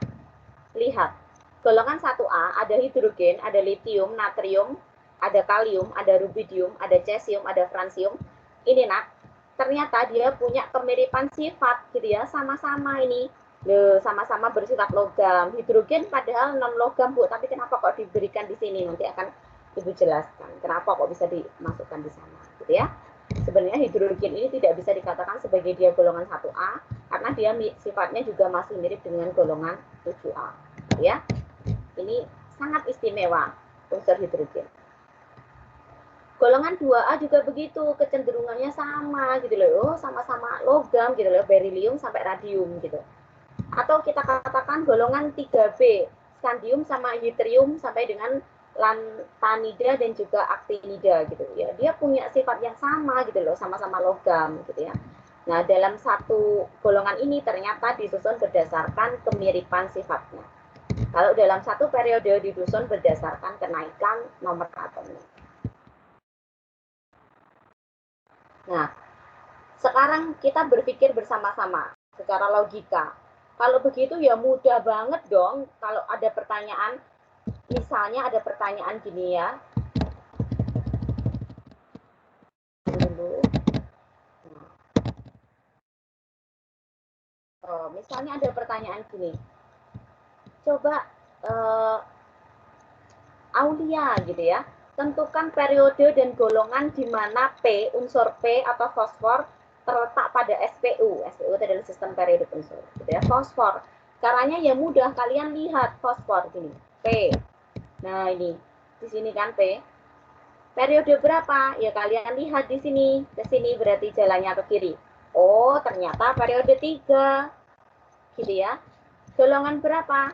Speaker 1: Lihat, golongan 1A ada hidrogen, ada litium, natrium, ada kalium, ada rubidium, ada cesium, ada francium. Ini nak, ternyata dia punya kemiripan sifat gitu ya, sama-sama ini. Sama-sama bersifat logam. Hidrogen padahal non logam Bu, tapi kenapa kok diberikan di sini? Nanti akan Ibu jelaskan kenapa kok bisa dimasukkan di sana gitu ya. Sebenarnya hidrogen ini tidak bisa dikatakan sebagai dia golongan 1A karena dia sifatnya juga masih mirip dengan golongan 7A ya. Ini sangat istimewa unsur hidrogen. Golongan 2A juga begitu, kecenderungannya sama gitu loh. Oh, sama-sama logam gitu loh, berilium sampai radium gitu. Atau kita katakan golongan 3B, scandium sama yttrium sampai dengan lantanida dan juga actinida gitu ya. Dia punya sifat yang sama gitu loh, sama-sama logam gitu ya. Nah, dalam satu golongan ini ternyata disusun berdasarkan kemiripan sifatnya. Kalau dalam satu periode disusun berdasarkan kenaikan nomor atomnya. Nah, sekarang kita berpikir bersama-sama secara logika. Kalau begitu ya mudah banget dong kalau ada pertanyaan, misalnya ada pertanyaan gini ya. Misalnya ada pertanyaan gini. Coba Aulia gitu ya. Tentukan periode dan golongan di mana P, unsur P atau fosfor terletak pada SPU. SPU itu adalah sistem periodik unsur, gitu ya. Fosfor. Caranya ya mudah, kalian lihat fosfor gini. P. Nah, ini di sini kan P. Periode berapa? Ya kalian lihat di sini. Ke sini berarti jalannya ke kiri. Oh, ternyata periode 3. Gitu ya. Golongan berapa?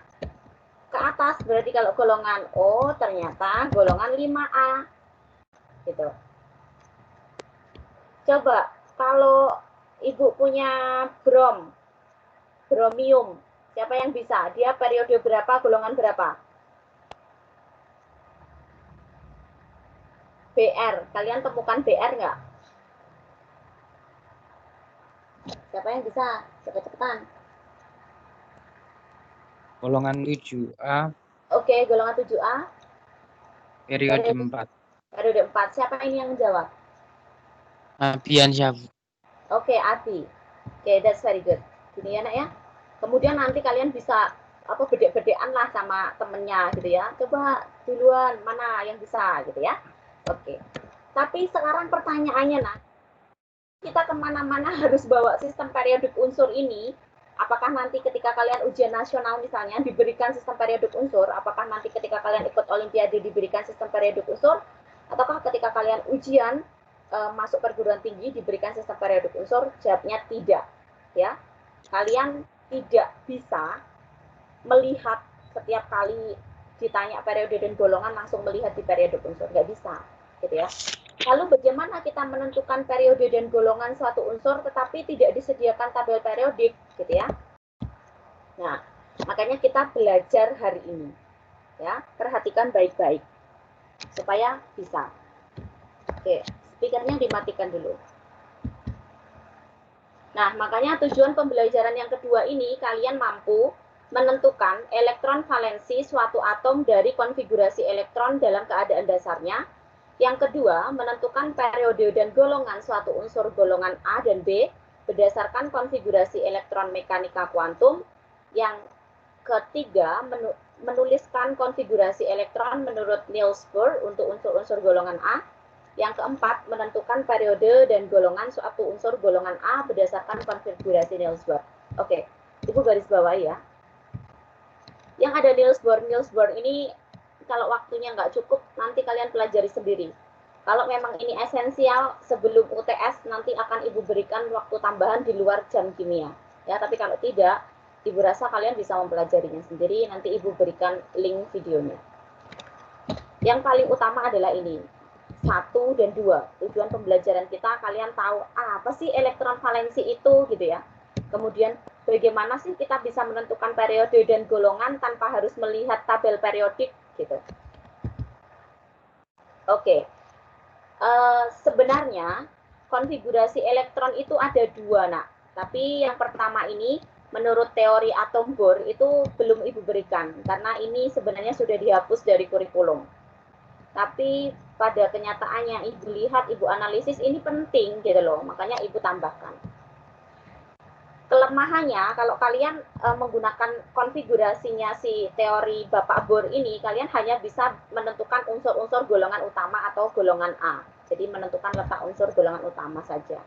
Speaker 1: Ke atas, berarti kalau golongan O ternyata golongan 5A gitu. Coba kalau Ibu punya bromium, siapa yang bisa? Dia periode berapa, golongan berapa? BR, kalian temukan BR nggak? Siapa yang bisa? Cepet-cepetan.
Speaker 2: Golongan 7A,
Speaker 1: Oke, golongan 7A.
Speaker 2: periode 4.
Speaker 1: Periode 4. Siapa ini yang menjawab?
Speaker 2: Abiansyah.
Speaker 1: Oke, Abi. Oke, that's very good. Gini ya, Nak ya. Kemudian nanti kalian bisa apa bedek-bedekan lah sama temennya gitu ya. Coba duluan mana yang bisa gitu ya. Oke. Tapi sekarang pertanyaannya, nah, kita kemana-mana harus bawa sistem periodik unsur ini. Apakah nanti ketika kalian ujian nasional misalnya diberikan sistem periodik unsur? Apakah nanti ketika kalian ikut olimpiade diberikan sistem periodik unsur? Ataukah ketika kalian ujian masuk perguruan tinggi diberikan sistem periodik unsur? Jawabnya tidak, ya. Kalian tidak bisa melihat setiap kali ditanya periode dan golongan langsung melihat di periodik unsur, nggak bisa, gitu ya. Lalu bagaimana kita menentukan periode dan golongan suatu unsur tetapi tidak disediakan tabel periodik, gitu ya. Nah, makanya kita belajar hari ini, ya. Perhatikan baik-baik supaya bisa. Oke, speakernya dimatikan dulu. Nah, makanya tujuan pembelajaran yang kedua ini kalian mampu menentukan elektron valensi suatu atom dari konfigurasi elektron dalam keadaan dasarnya. Yang kedua, menentukan periode dan golongan suatu unsur golongan A dan B berdasarkan konfigurasi elektron mekanika kuantum. Yang ketiga, menuliskan konfigurasi elektron menurut Niels Bohr untuk unsur-unsur golongan A. Yang keempat, menentukan periode dan golongan suatu unsur golongan A berdasarkan konfigurasi Niels Bohr. Oke, Ibu garis bawahi ya. Yang ada Niels Bohr ini kalau waktunya nggak cukup, nanti kalian pelajari sendiri. Kalau memang ini esensial, sebelum UTS nanti akan Ibu berikan waktu tambahan di luar jam kimia. Ya, tapi kalau tidak, Ibu rasa kalian bisa mempelajarinya sendiri, nanti Ibu berikan link videonya. Yang paling utama adalah ini. 1 dan 2, tujuan pembelajaran kita kalian tahu apa sih elektron valensi itu gitu ya. Kemudian bagaimana sih kita bisa menentukan periode dan golongan tanpa harus melihat tabel periodik gitu. Oke. Sebenarnya konfigurasi elektron itu ada 2, Nak. Tapi yang pertama ini menurut teori atom Bohr itu belum Ibu berikan karena ini sebenarnya sudah dihapus dari kurikulum. Tapi pada kenyataannya Ibu lihat, Ibu analisis ini penting gitu loh, makanya Ibu tambahkan. Kelemahannya kalau kalian menggunakan konfigurasinya si teori Bapak Bohr ini, kalian hanya bisa menentukan unsur-unsur golongan utama atau golongan A. Jadi menentukan letak unsur golongan utama saja.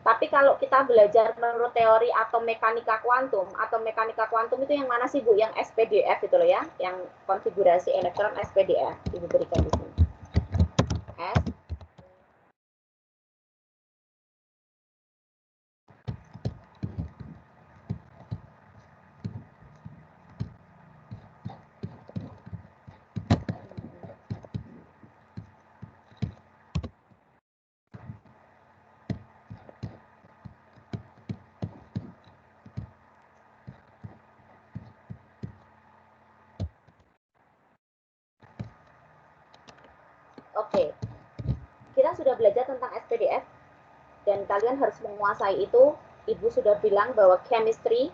Speaker 1: Tapi kalau kita belajar menurut teori atom mekanika kuantum itu yang mana sih Bu? Yang SPDF itu loh ya, yang konfigurasi elektron SPDF. Ibu berikan di sini. S. Oke, kita sudah belajar tentang SPDF dan kalian harus menguasai itu. Ibu sudah bilang bahwa chemistry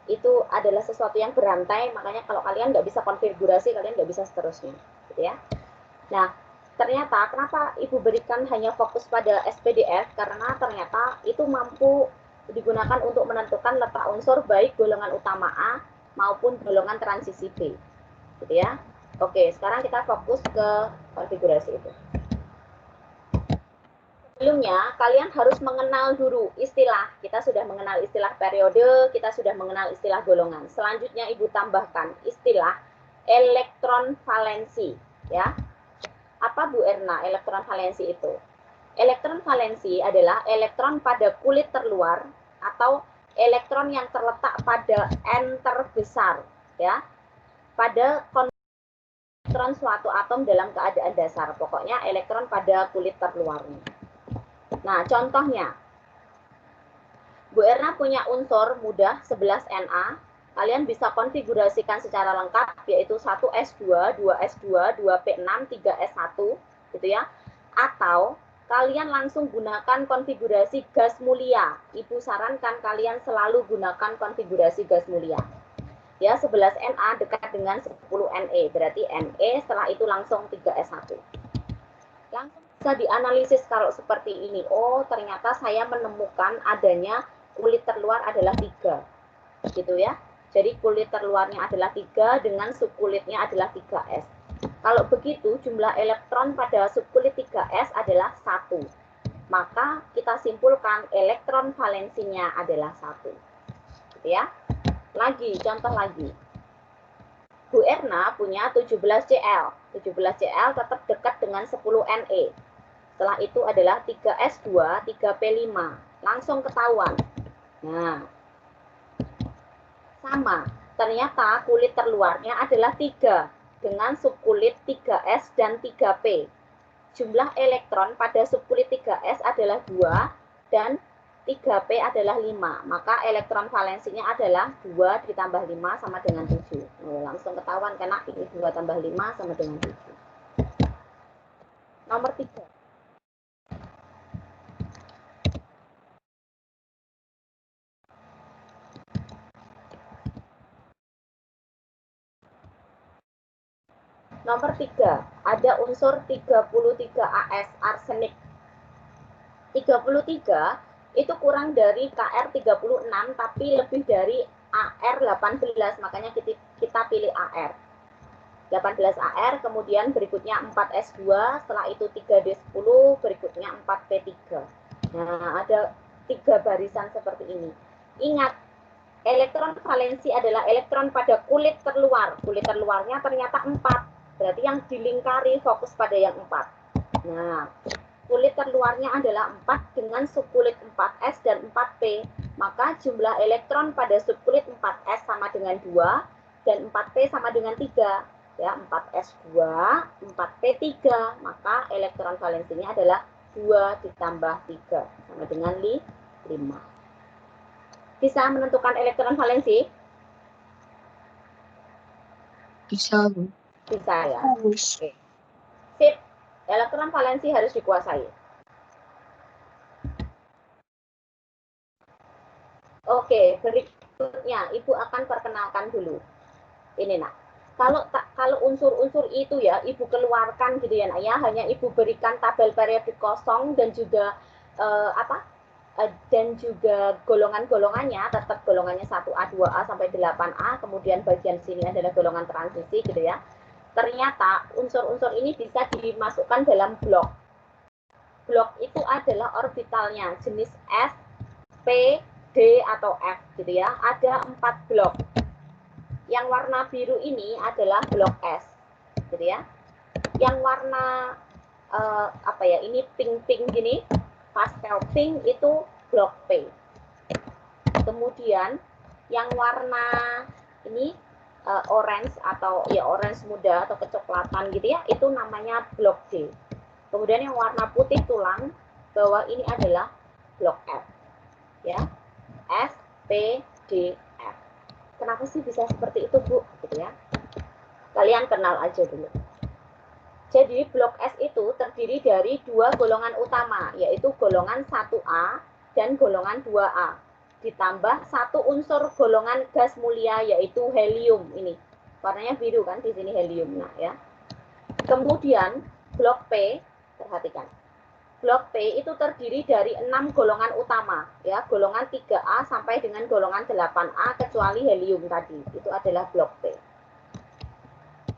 Speaker 1: itu adalah sesuatu yang berantai, makanya kalau kalian nggak bisa konfigurasi, kalian nggak bisa seterusnya, gitu ya. Nah, ternyata kenapa Ibu berikan hanya fokus pada SPDF, karena ternyata itu mampu digunakan untuk menentukan letak unsur baik golongan utama A maupun golongan transisi B, gitu ya. Oke, sekarang kita fokus ke konfigurasi itu. Sebelumnya, kalian harus mengenal dulu istilah. Kita sudah mengenal istilah periode, kita sudah mengenal istilah golongan. Selanjutnya Ibu tambahkan istilah elektron valensi, ya. Apa Bu Erna elektron valensi itu? Elektron valensi adalah elektron pada kulit terluar atau elektron yang terletak pada N terbesar, ya. Pada elektron suatu atom dalam keadaan dasar. Pokoknya elektron pada kulit terluarnya. Nah, contohnya, Bu Erna punya unsur mudah 11 Na, kalian bisa konfigurasikan secara lengkap, yaitu 1S2, 2S2, 2P6, 3S1, gitu ya. Atau kalian langsung gunakan konfigurasi gas mulia. Ibu sarankan kalian selalu gunakan konfigurasi gas mulia. Ya, 11 Na dekat dengan 10 Ne, berarti Ne setelah itu langsung 3S1. Langsung Bisa dianalisis kalau seperti ini. Oh, ternyata saya menemukan adanya kulit terluar adalah 3. Gitu ya. Jadi kulit terluarnya adalah 3 dengan subkulitnya adalah 3S. Kalau begitu, jumlah elektron pada subkulit 3S adalah 1. Maka kita simpulkan elektron valensinya adalah 1. Gitu ya. Lagi, contoh lagi. Bu Erna punya 17Cl. 17Cl tetap dekat dengan 10Ne. Setelah itu adalah 3S2, 3P5. Langsung ketahuan. Nah, sama. Ternyata kulit terluarnya adalah 3 dengan subkulit 3S dan 3P. Jumlah elektron pada subkulit 3S adalah 2 dan 3P adalah 5. Maka elektron valensinya adalah 2 ditambah 5 sama dengan 7. Langsung ketahuan karena ini 2 tambah 5 sama dengan 7. Nomor 3. Nomor 3, ada unsur 33As arsenik. 33 itu kurang dari Kr36 tapi lebih dari Ar18, makanya kita pilih Ar. 18Ar, kemudian berikutnya 4S2, setelah itu 3D10, berikutnya 4P3. Nah, ada 3 barisan seperti ini. Ingat, elektron valensi adalah elektron pada kulit terluar. Kulit terluarnya ternyata 4. Berarti yang dilingkari fokus pada yang 4. Nah, kulit terluarnya adalah 4 dengan subkulit 4S dan 4P. Maka jumlah elektron pada subkulit 4S sama dengan 2 dan 4P sama dengan 3. Ya, 4S2, 4P3. Maka elektron valensinya adalah 2 ditambah 3 sama dengan 5. Bisa menentukan elektron valensi?
Speaker 4: Bisa, Bu.
Speaker 1: Bisa ya.
Speaker 4: Harus.
Speaker 1: Oke. Sip. Elektron valensi harus dikuasai. Oke, berikutnya Ibu akan perkenalkan dulu. Ini nak. Kalau unsur-unsur itu ya Ibu keluarkan gitu ya nak ya, hanya Ibu berikan tabel periodik kosong dan juga dan juga golongan-golongannya, tetap golongannya 1A, 2A sampai 8A, kemudian bagian sini adalah golongan transisi gitu ya. Ternyata unsur-unsur ini bisa dimasukkan dalam blok. Blok itu adalah orbitalnya jenis S, P, D, atau F gitu ya. Ada 4 blok. Yang warna biru ini adalah blok S gitu ya. Yang warna ini pink-pink gini, pastel pink itu blok P. Kemudian yang warna ini orange atau ya orange muda atau kecoklatan gitu ya, itu namanya blok D. Kemudian yang warna putih tulang bawah ini adalah blok F. Ya. S, P, D, F. Kenapa sih bisa seperti itu, Bu? Gitu ya. Kalian kenal aja dulu. Jadi blok S itu terdiri dari 2 golongan utama, yaitu golongan 1A dan golongan 2A. Ditambah 1 unsur golongan gas mulia, yaitu helium ini. Warnanya biru kan, di sini helium. Nah, ya. Kemudian blok P, perhatikan. Blok P itu terdiri dari 6 golongan utama, ya, golongan 3A sampai dengan golongan 8A kecuali helium tadi. Itu adalah blok P.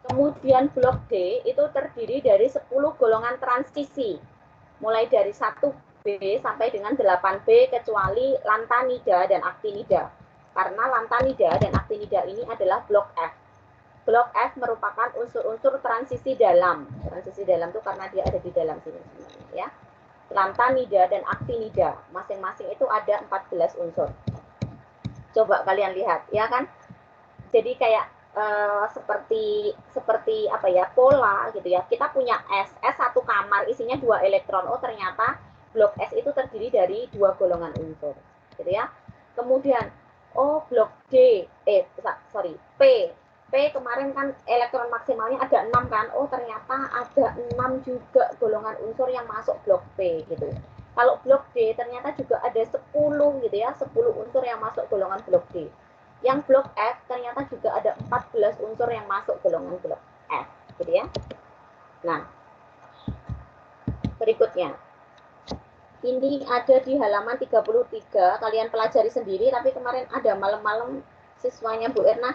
Speaker 1: Kemudian blok D itu terdiri dari 10 golongan transisi, mulai dari 1B sampai dengan 8B kecuali lantanida dan aktinida. Karena lantanida dan aktinida ini adalah blok F. Blok F merupakan unsur-unsur transisi dalam. Transisi dalam itu karena dia ada di dalam sini sebenarnya, ya. Lantanida dan aktinida, masing-masing itu ada 14 unsur. Coba kalian lihat, ya kan? Jadi kayak seperti apa ya, pola gitu ya. Kita punya S satu kamar isinya 2 elektron. Oh, ternyata blok S itu terdiri dari 2 golongan unsur, gitu ya. Kemudian blok D, P kemarin kan elektron maksimalnya ada 6 kan. Oh, ternyata ada 6 juga golongan unsur yang masuk blok P gitu. Kalau blok D ternyata juga ada 10 gitu ya, 10 unsur yang masuk golongan blok D. Yang blok F ternyata juga ada 14 unsur yang masuk golongan blok F, gitu ya. Nah, Berikutnya. Ini ada di halaman 33, kalian pelajari sendiri, tapi kemarin ada malam-malam siswanya Bu Erna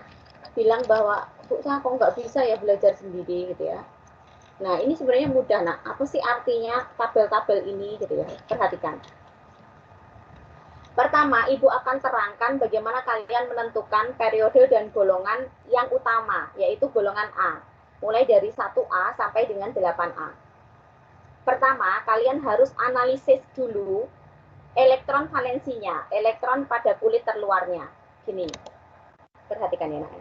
Speaker 1: bilang bahwa, Bu, saya kok nggak bisa ya belajar sendiri gitu ya. Nah, ini sebenarnya mudah. Nah, apa sih artinya tabel-tabel ini gitu ya? Perhatikan. Pertama, Ibu akan terangkan bagaimana kalian menentukan periode dan golongan yang utama, yaitu golongan A. Mulai dari 1A sampai dengan 8A. Pertama, kalian harus analisis dulu elektron valensinya, elektron pada kulit terluarnya. Gini, perhatikan ya, nak.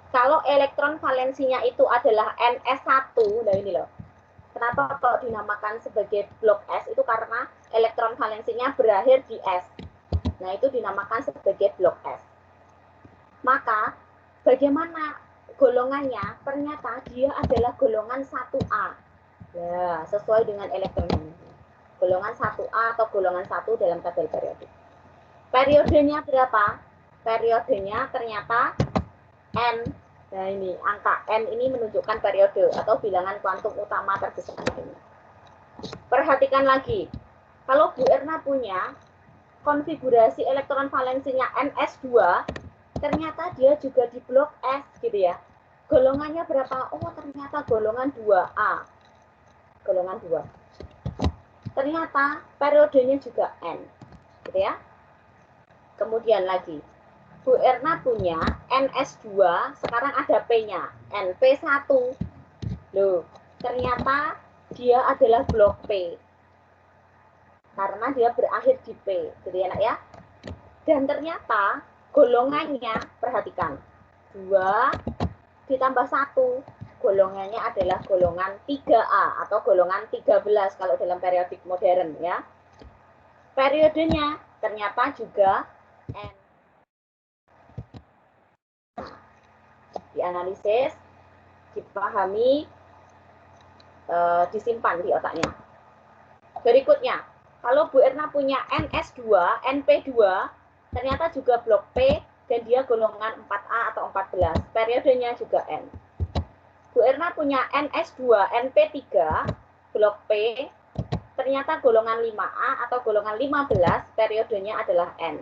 Speaker 1: Kalau elektron valensinya itu adalah NS1, nah ini loh. Kenapa kalau dinamakan sebagai blok S? Itu karena elektron valensinya berakhir di S. Nah, itu dinamakan sebagai blok S. Maka, bagaimana golongannya? Ternyata dia adalah golongan 1A. Ya, sesuai dengan elektronnya. Golongan 1A atau golongan 1 dalam tabel periodik. Periodenya berapa? Periodenya ternyata N. Nah ini, angka N ini menunjukkan periode atau bilangan kuantum utama terbesar. Perhatikan lagi. Kalau Bu Erna punya konfigurasi elektron valensinya NS2, ternyata dia juga di blok S gitu ya. Golongannya berapa? Oh, ternyata golongan 2A. Golongan 2. Ternyata periodenya juga N. Gitu ya. Kemudian lagi, Bu Erna punya NS2, sekarang ada P-nya, NP1. Loh, ternyata dia adalah blok P. Karena dia berakhir di P, gitu ya, nak ya. Dan ternyata golongannya, perhatikan, 2 ditambah 1. Golongannya adalah golongan 3A atau golongan 13 kalau dalam periodik modern ya. Periodenya ternyata juga N. Dianalisis, dipahami, disimpan di otaknya. Berikutnya, kalau Bu Erna punya NS2, NP2, ternyata juga blok P dan dia golongan 4A atau 14. Periodenya juga N. Bu Erna punya NS2, NP3, blok P, ternyata golongan 5A atau golongan 15, periodenya adalah N.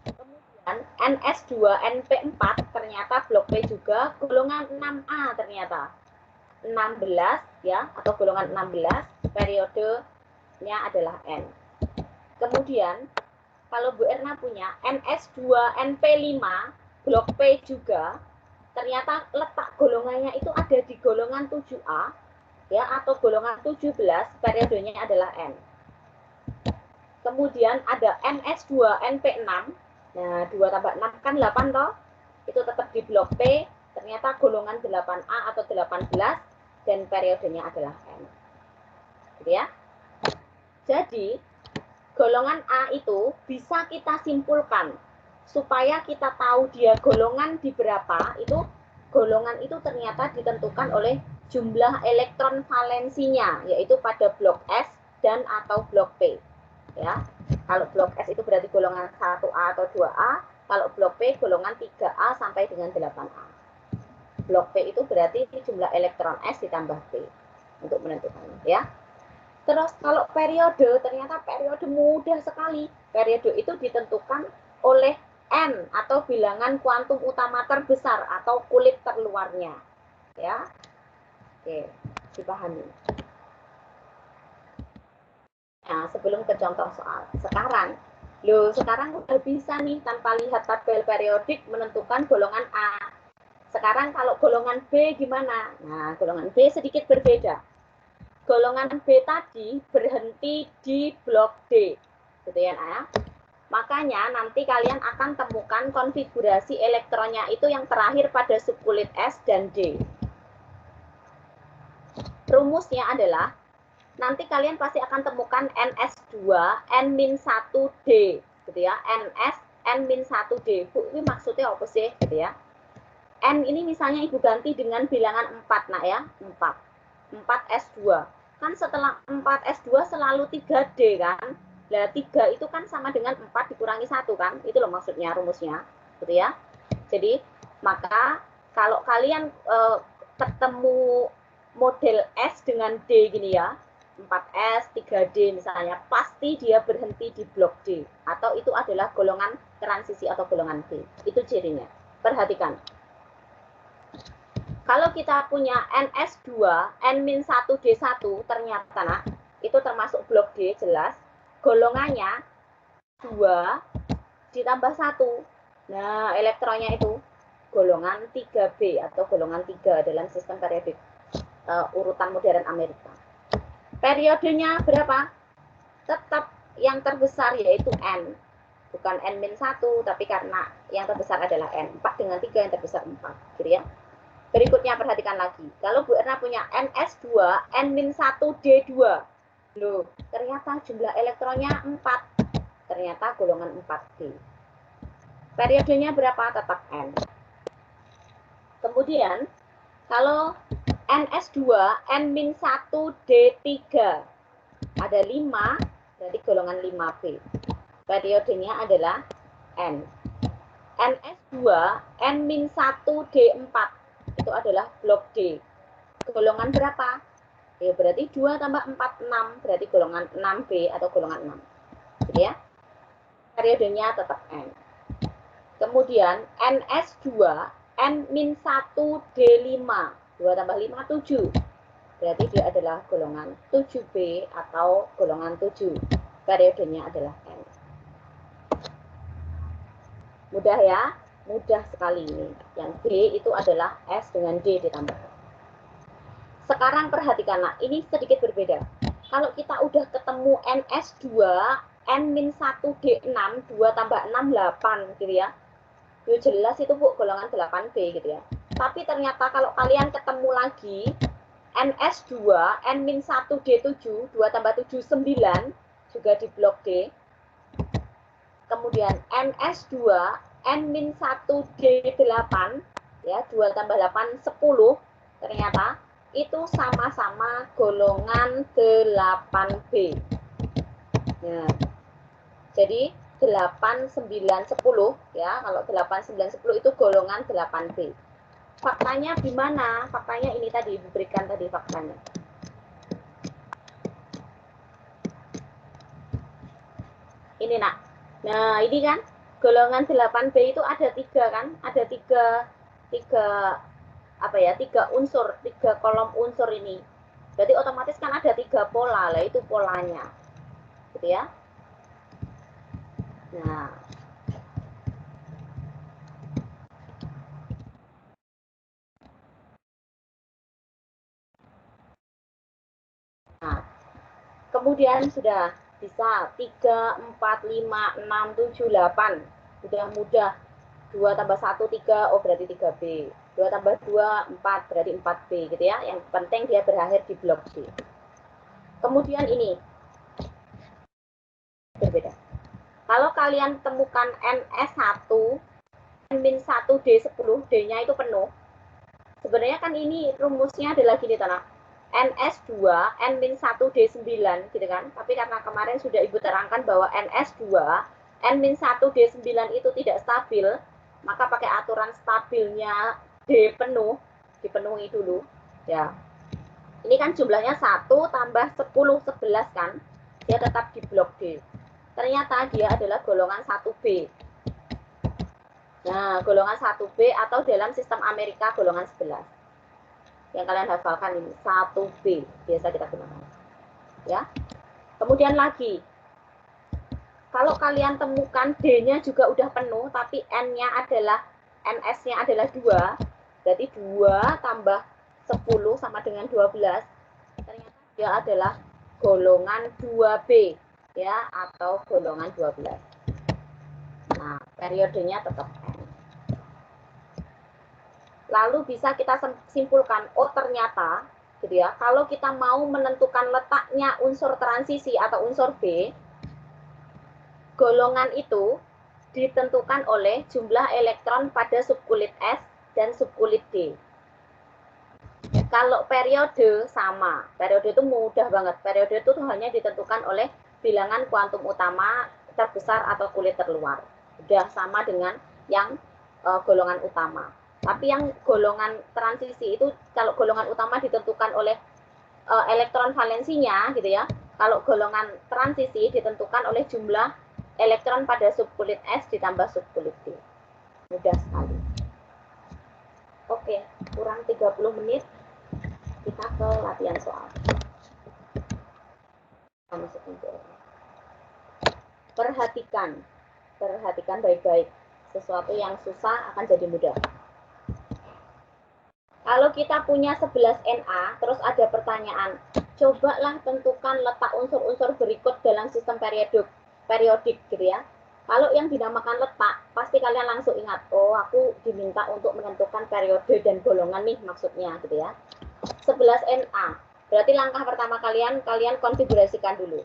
Speaker 1: Kemudian NS2, NP4, ternyata blok P juga golongan 6A ternyata. 16 ya, atau golongan 16, periodenya adalah N. Kemudian, kalau Bu Erna punya NS2, NP5, blok P juga, ternyata letak golongannya itu ada di golongan 7A ya atau golongan 17, periodenya adalah N. Kemudian ada NS2, NP6. Nah, 2 tambah 6 kan 8 toh. Itu tetap di blok P, ternyata golongan 8A atau 18 dan periodenya adalah N. Gitu ya. Jadi, golongan A itu bisa kita simpulkan supaya kita tahu dia golongan di berapa, itu golongan itu ternyata ditentukan oleh jumlah elektron valensinya, yaitu pada blok S dan atau blok P. Ya, kalau blok S itu berarti golongan 1A atau 2A, kalau blok P golongan 3A sampai dengan 8A. Blok P itu berarti jumlah elektron S ditambah P untuk menentukannya, ya. Terus kalau periode, ternyata periode mudah sekali. Periode itu ditentukan oleh N atau bilangan kuantum utama terbesar atau kulit terluarnya. Ya. Oke, dipahami. Nah, sebelum ke contoh soal. Sekarang udah bisa nih tanpa lihat tabel periodik menentukan golongan A. Sekarang kalau golongan B gimana? Nah, golongan B sedikit berbeda. Golongan B tadi berhenti di blok D. Gitu ya, nah. Makanya nanti kalian akan temukan konfigurasi elektronnya itu yang terakhir pada subkulit S dan D. Rumusnya adalah, nanti kalian pasti akan temukan NS2, N-1D. Gitu ya, NS, N-1D. Bu, ini maksudnya apa sih? Gitu ya. N ini misalnya Ibu ganti dengan bilangan 4, nak ya. 4 S2. Kan setelah 4 S2 selalu 3D kan? Nah, 3 itu kan sama dengan 4 dikurangi 1 kan? Itu loh maksudnya rumusnya. Gitu ya. Jadi, maka kalau kalian ketemu model S dengan D gini ya, 4S, 3D misalnya, pasti dia berhenti di blok D. Atau itu adalah golongan transisi atau golongan B. Itu cirinya. Perhatikan. Kalau kita punya NS2, N-1D1, ternyata nah, itu termasuk blok D, jelas. Golongannya 2 ditambah 1. Nah, elektronnya itu golongan 3B atau golongan 3 dalam sistem periodik urutan modern Amerika. Periodenya berapa? Tetap yang terbesar yaitu N. Bukan N-1, tapi karena yang terbesar adalah N. 4 dengan 3 yang terbesar 4. Gitu ya. Berikutnya perhatikan lagi. Kalau Bu Erna punya NS2, N-1D2. Loh, ternyata jumlah elektronnya 4. Ternyata golongan 4D. Periodenya berapa? Tetap N. Kemudian, kalau NS2, N-1D3. Ada 5, berarti golongan 5B. Periodenya adalah N. NS2, N-1D4. Itu adalah blok D. Golongan berapa? Ya, berarti 2 tambah 4, 6. Berarti golongan 6B atau golongan 6. Gitu ya. Periodenya tetap N. Kemudian NS2, N-1D5. 2 tambah 5, 7. Berarti dia adalah golongan 7B atau golongan 7. Periodenya adalah N. Mudah ya? Mudah sekali ini. Yang B itu adalah S dengan D ditambah. Sekarang perhatikanlah, ini sedikit berbeda. Kalau kita udah ketemu NS2, N-1D6, 2 tambah 6, 8 gitu ya. Itu jelas itu Bu, golongan 8B gitu ya. Tapi ternyata kalau kalian ketemu lagi NS2, N-1D7, 2 tambah 7, 9, juga di blok D. Kemudian NS2, N-1D8, ya, 2 tambah 8, 10, ternyata itu sama-sama golongan 8B. Nah, jadi 8, 9, 10, ya, kalau 8, 9, 10 itu golongan 8B. Faktanya gimana? Faktanya ini tadi, diberikan tadi faktanya. Ini nak. Nah, ini kan golongan 8B itu ada 3 kan? Ada 3 apa ya? 3 unsur, 3 kolom unsur ini. Berarti otomatis kan ada 3 pola, lah itu polanya. Gitu ya. Nah, kemudian sudah bisa 3, 4, 5, 6, 7, 8. Sudah mudah. 2 tambah 1, 3, oh berarti 3B. 2 tambah 2, 4, berarti 4B gitu ya. Yang penting dia berakhir di blok D. Kemudian ini. Berbeda. Kalau kalian temukan NS1, N-1D10, D-nya itu penuh. Sebenarnya kan ini rumusnya adalah gini, Tanah. NS2, N-1D9, gitu kan. Tapi karena kemarin sudah Ibu terangkan bahwa NS2, N-1D9 itu tidak stabil, maka pakai aturan stabilnya D penuh, dipenuhi dulu. Ya. Ini kan jumlahnya 1 tambah 10, 11 kan. Dia tetap di blok D. Ternyata dia adalah golongan 1B. Nah, golongan 1B atau dalam sistem Amerika golongan 11. Yang kalian hafalkan ini 1B biasa kita gunakan. Ya. Kemudian lagi, kalau kalian temukan D-nya juga udah penuh tapi N-nya adalah NS-nya adalah 2, berarti 2 tambah 10 sama dengan 12. Ternyata dia adalah golongan 2B ya atau golongan 12. Nah, periodenya tetap N. Lalu bisa kita simpulkan, oh ternyata, gitu ya, kalau kita mau menentukan letaknya unsur transisi atau unsur B, golongan itu ditentukan oleh jumlah elektron pada subkulit S dan subkulit D. Kalau periode sama, periode itu mudah banget. Periode itu hanya ditentukan oleh bilangan kuantum utama terbesar atau kulit terluar. Sudah sama dengan yang golongan utama. Tapi yang golongan transisi itu, kalau golongan utama ditentukan oleh elektron valensinya, gitu ya. Kalau golongan transisi ditentukan oleh jumlah elektron pada subkulit S ditambah subkulit D. Mudah sekali. Oke, kurang 30 menit. Kita ke latihan soal. Perhatikan baik-baik. Sesuatu yang susah akan jadi mudah. Kalau kita punya 11 Na, terus ada pertanyaan, cobalah tentukan letak unsur-unsur berikut dalam sistem periodik gitu ya. Kalau yang dinamakan letak, pasti kalian langsung ingat, oh aku diminta untuk menentukan periode dan golongan nih maksudnya gitu ya. 11 Na, berarti langkah pertama kalian konfigurasikan dulu.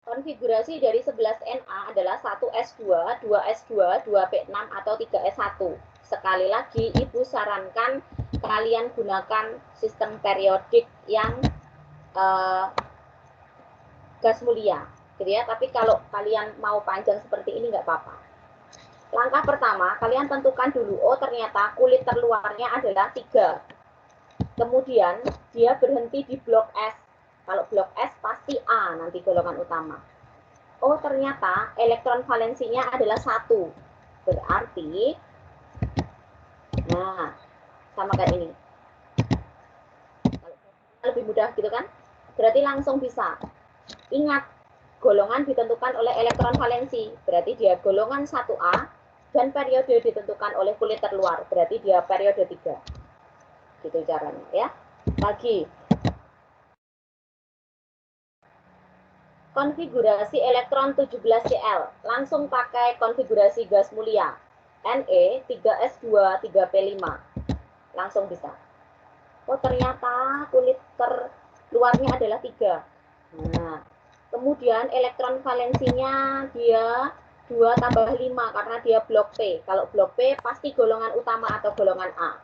Speaker 1: Konfigurasi dari 11 Na adalah 1S2, 2S2, 2P6, atau 3S1. Sekali lagi, Ibu sarankan kalian gunakan sistem periodik yang gas mulia. Gitu ya. Tapi kalau kalian mau panjang seperti ini nggak apa-apa. Langkah pertama, kalian tentukan dulu, oh ternyata kulit terluarnya adalah 3. Kemudian, dia berhenti di blok S. Kalau blok S pasti A nanti golongan utama. Oh ternyata elektron valensinya adalah 1. Berarti, nah sama kayak ini. Lebih mudah gitu kan? Berarti langsung bisa. Ingat, golongan ditentukan oleh elektron valensi. Berarti dia golongan 1A. Dan periode ditentukan oleh kulit terluar. Berarti dia periode 3. Gitu caranya ya. Lagi. Konfigurasi elektron 17Cl. Langsung pakai konfigurasi gas mulia. Ne 3S2 3P5. Langsung bisa. Oh ternyata kulit terluarnya adalah 3. Nah, kemudian elektron valensinya dia 2 tambah 5 karena dia blok P. Kalau blok P pasti golongan utama atau golongan A.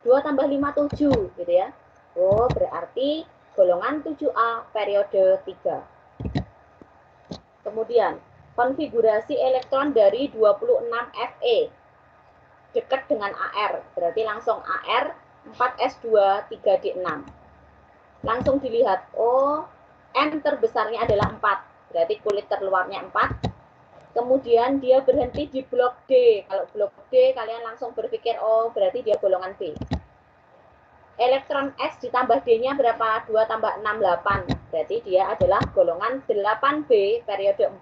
Speaker 1: 2 tambah 5 7 gitu ya. Oh berarti golongan 7A periode 3. Kemudian, konfigurasi elektron dari 26 Fe dekat dengan AR, berarti langsung AR 4S2 3D6. Langsung dilihat, oh N terbesarnya adalah 4, berarti kulit terluarnya 4. Kemudian dia berhenti di blok D. Kalau blok D kalian langsung berpikir, oh berarti dia golongan B. Elektron S ditambah D-nya berapa? 2 tambah 6, 8. Berarti dia adalah golongan 8B periode 4.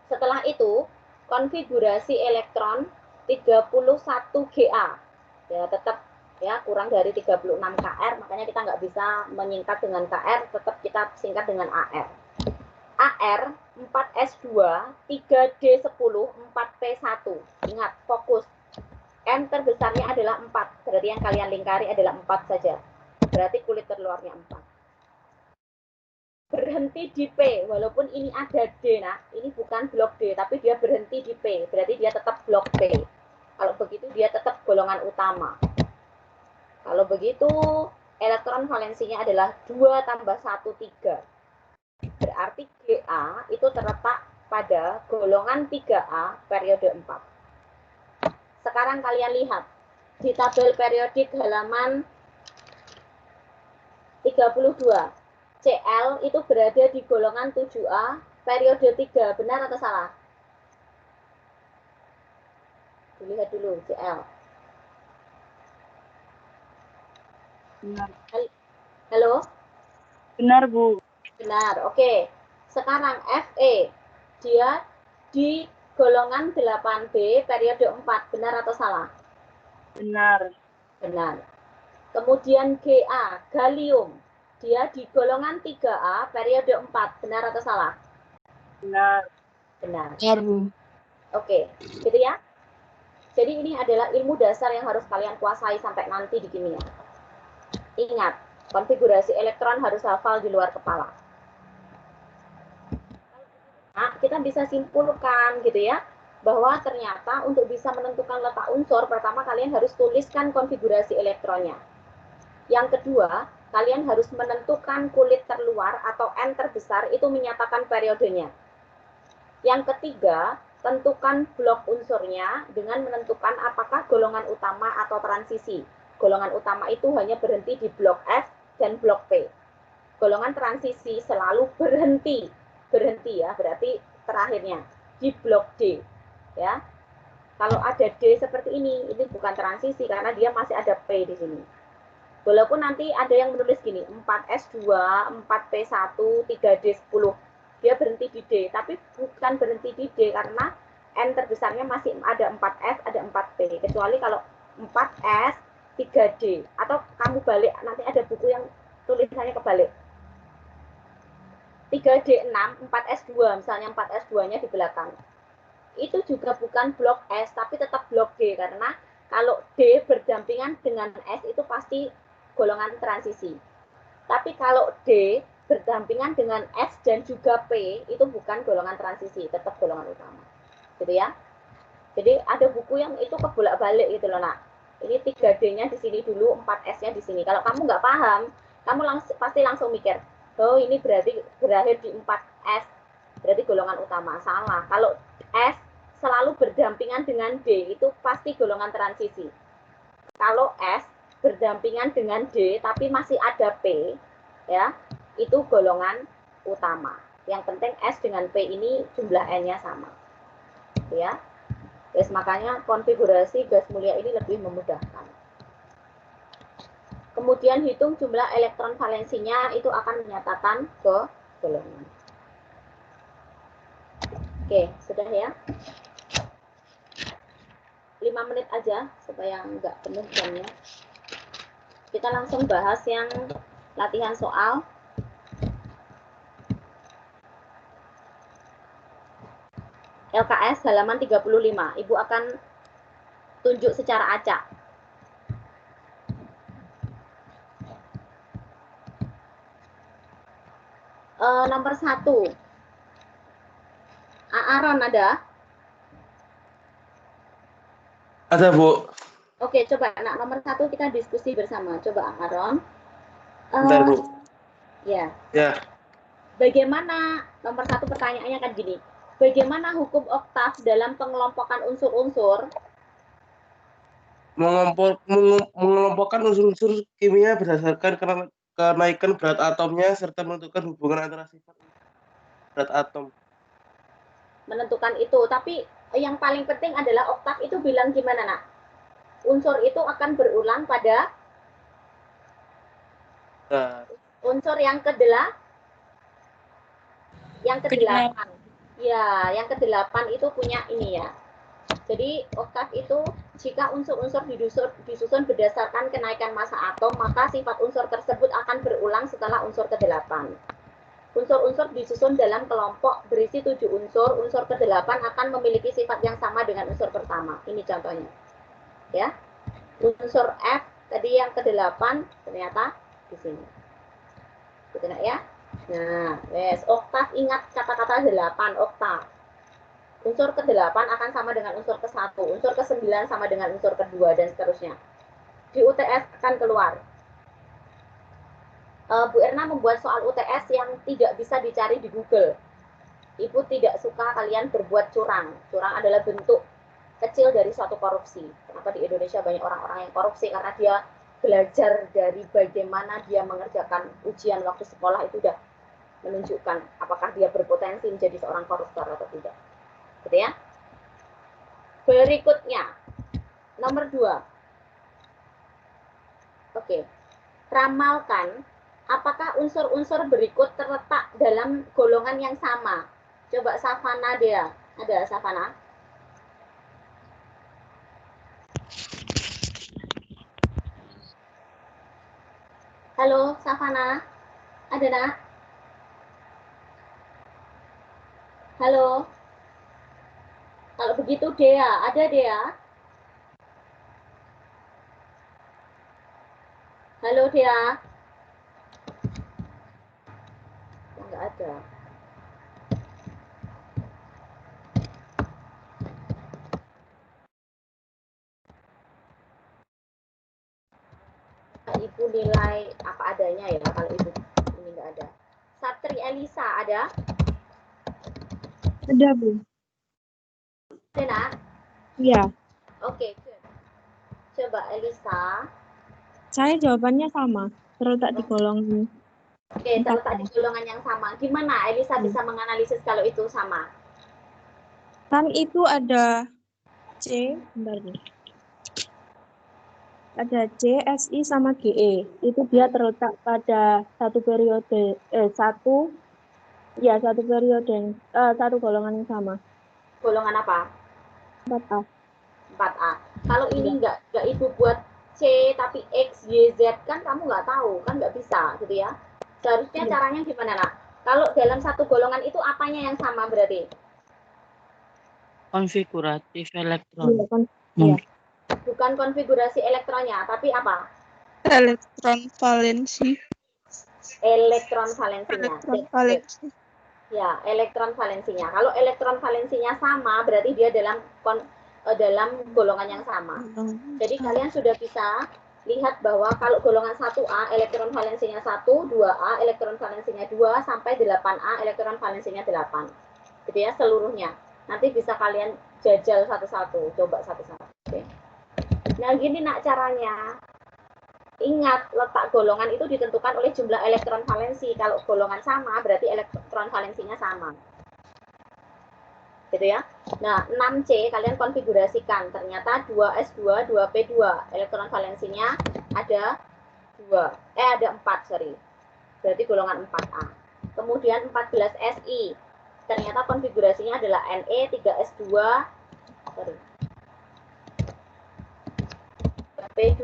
Speaker 1: Setelah itu, konfigurasi elektron 31Ga. Ya, tetap ya kurang dari 36 Kr, makanya kita nggak bisa menyingkat dengan Kr, tetap kita singkat dengan AR. AR 4S2, 3D10, 4P1. Ingat, fokus. M terbesarnya adalah 4, berarti yang kalian lingkari adalah 4 saja. Berarti kulit terluarnya 4. Berhenti di P, walaupun ini ada D, nah ini bukan blok D, tapi dia berhenti di P, berarti dia tetap blok P. Kalau begitu dia tetap golongan utama. Kalau begitu, elektron valensinya adalah 2 tambah 1, 3. Berarti Ga itu terletak pada golongan 3A periode 4. Sekarang kalian lihat di tabel periodik halaman 32. Cl itu berada di golongan 7A periode 3. Benar atau salah? Dilihat dulu Cl.
Speaker 4: Benar.
Speaker 1: Halo?
Speaker 4: Benar, Bu.
Speaker 1: Benar, oke. Sekarang Fe, dia di golongan 8B periode 4, benar atau salah?
Speaker 4: Benar.
Speaker 1: Benar. Kemudian Ga, gallium, dia di golongan 3A periode 4, benar atau salah?
Speaker 4: Benar.
Speaker 1: Benar.
Speaker 4: Benar, Bu.
Speaker 1: Oke, gitu ya. Jadi ini adalah ilmu dasar yang harus kalian kuasai sampai nanti di kimia. Ingat, konfigurasi elektron harus hafal di luar kepala. Nah, kita bisa simpulkan gitu ya, bahwa ternyata untuk bisa menentukan letak unsur, pertama kalian harus tuliskan konfigurasi elektronnya. Yang kedua, kalian harus menentukan kulit terluar atau N terbesar itu menyatakan periodenya. Yang ketiga, tentukan blok unsurnya dengan menentukan apakah golongan utama atau transisi. Golongan utama itu hanya berhenti di blok F dan blok P. Golongan transisi selalu berhenti ya, berarti terakhirnya di blok D ya. Kalau ada D seperti ini bukan transisi karena dia masih ada P di sini. Walaupun nanti ada yang menulis gini, 4S2, 4P1, 3D10. Dia berhenti di D, tapi bukan berhenti di D karena N terbesarnya masih ada 4S, ada 4P. Kecuali kalau 4S, 3D. Atau kamu balik, nanti ada buku yang tulisannya kebalik. 3D6, 4S2, misalnya 4S2-nya di belakang. Itu juga bukan blok S, tapi tetap blok D, karena kalau D berdampingan dengan S itu pasti golongan transisi. Tapi kalau D berdampingan dengan S dan juga P itu bukan golongan transisi, tetap golongan utama. Gitu ya. Jadi ada buku yang itu kebolak-balik gitu loh, nak. Ini 3D-nya di sini dulu, 4S-nya di sini. Kalau kamu nggak paham, kamu pasti langsung mikir, oh ini berarti berakhir di 4S, berarti golongan utama. Salah. Kalau S selalu berdampingan dengan D, itu pasti golongan transisi. Kalau S berdampingan dengan D tapi masih ada P ya, itu golongan utama. Yang penting S dengan P ini jumlah N-nya sama ya. Yes, makanya konfigurasi gas mulia ini lebih memudahkan. Kemudian hitung jumlah elektron valensinya, itu akan menyatakan ke golongan. Oke, sudah ya. 5 menit aja supaya nggak penuh jamnya. Kita langsung bahas yang latihan soal. LKS halaman 35. Ibu akan tunjuk secara acak. Nomor 1. Aaron ada?
Speaker 5: Ada, Bu.
Speaker 1: Oke, coba anak nomor 1 kita diskusi bersama. Coba Aaron.
Speaker 5: Bentar, Bu.
Speaker 1: Ya.
Speaker 5: Ya.
Speaker 1: Bagaimana, nomor 1 pertanyaannya kan gini. Bagaimana hukum oktav dalam pengelompokan unsur-unsur?
Speaker 5: Mengelompokkan unsur-unsur kimia berdasarkan kenaikan berat atomnya serta menentukan hubungan antara sifat berat atom.
Speaker 1: Menentukan itu, tapi yang paling penting adalah oktav itu bilang gimana, nak? Unsur itu akan berulang pada unsur yang ke-8. Ya, yang ke-8 itu punya ini ya. Jadi oktav itu jika unsur-unsur disusun berdasarkan kenaikan massa atom, maka sifat unsur tersebut akan berulang setelah unsur ke-8. Unsur-unsur disusun dalam kelompok berisi 7 unsur. Unsur ke-8 akan memiliki sifat yang sama dengan unsur pertama. Ini contohnya. Ya. Unsur F tadi yang ke-8 ternyata di sini. Gitu ya. Nah, yes, oktav, ingat kata-kata 8, oktav. Unsur ke-8 akan sama dengan unsur ke-1, unsur ke-9 sama dengan unsur ke-2, dan seterusnya. Di UTS akan keluar. Bu Erna membuat soal UTS yang tidak bisa dicari di Google. Ibu tidak suka kalian berbuat curang. Curang adalah bentuk kecil dari suatu korupsi. Kenapa di Indonesia banyak orang-orang yang korupsi? Karena dia belajar dari bagaimana dia mengerjakan ujian waktu sekolah, itu udah menunjukkan apakah dia berpotensi menjadi seorang koruptor atau tidak. Gitu ya. Berikutnya, nomor 2. Oke. Ramalkan apakah unsur-unsur berikut terletak dalam golongan yang sama. Coba Savana dia. Ada Savana? Halo, Savana? Ada, nak? Halo? Kalau begitu Dea, ada Dea? Halo Dea? Enggak ada. Ibu nilai apa adanya ya kalau ibu ini enggak ada. Satri Elisa ada?
Speaker 6: Ada, Bu.
Speaker 1: Nak?
Speaker 6: Iya.
Speaker 1: Oke, good. Coba Elisa.
Speaker 6: Saya jawabannya sama. Terletak di golongan.
Speaker 1: Oke, terletak di golongan yang sama. Gimana Elisa bisa menganalisis kalau itu sama?
Speaker 6: Kan itu ada C, bentar nih. Ada C, SI sama GE. Itu dia terletak pada satu periode, satu periode, satu golongan yang sama.
Speaker 1: Golongan apa?
Speaker 6: 4A.
Speaker 1: 4A. Kalau ini nggak Ibu buat C tapi X, Y, Z kan kamu nggak tahu, kan nggak bisa gitu ya. Seharusnya caranya gimana, Nak? Kalau dalam satu golongan itu apanya yang sama berarti?
Speaker 2: konfiguratif elektron.
Speaker 6: Iya kan? Iya.
Speaker 1: Bukan konfigurasi elektronnya, tapi apa?
Speaker 7: Elektron valensi.
Speaker 1: Elektron valensinya.
Speaker 7: Elektron valensi.
Speaker 1: Ya, elektron valensinya. Kalau elektron valensinya sama, berarti dia dalam golongan yang sama. Jadi kalian sudah bisa lihat bahwa kalau golongan 1A elektron valensinya 1, 2A elektron valensinya 2, sampai 8A elektron valensinya 8. Gitu ya seluruhnya. Nanti bisa kalian jajal satu-satu, coba satu-satu. Oke. Nah gini nak caranya. Ingat, letak golongan itu ditentukan oleh jumlah elektron valensi. Kalau golongan sama, berarti elektron valensinya sama. Gitu ya. Nah, 6C kalian konfigurasikan. Ternyata 2S2, 2P2. Elektron valensinya ada 4, sorry. Berarti golongan 4A. Kemudian 14Si. Ternyata konfigurasinya adalah Ne, 3S2, sorry. P2.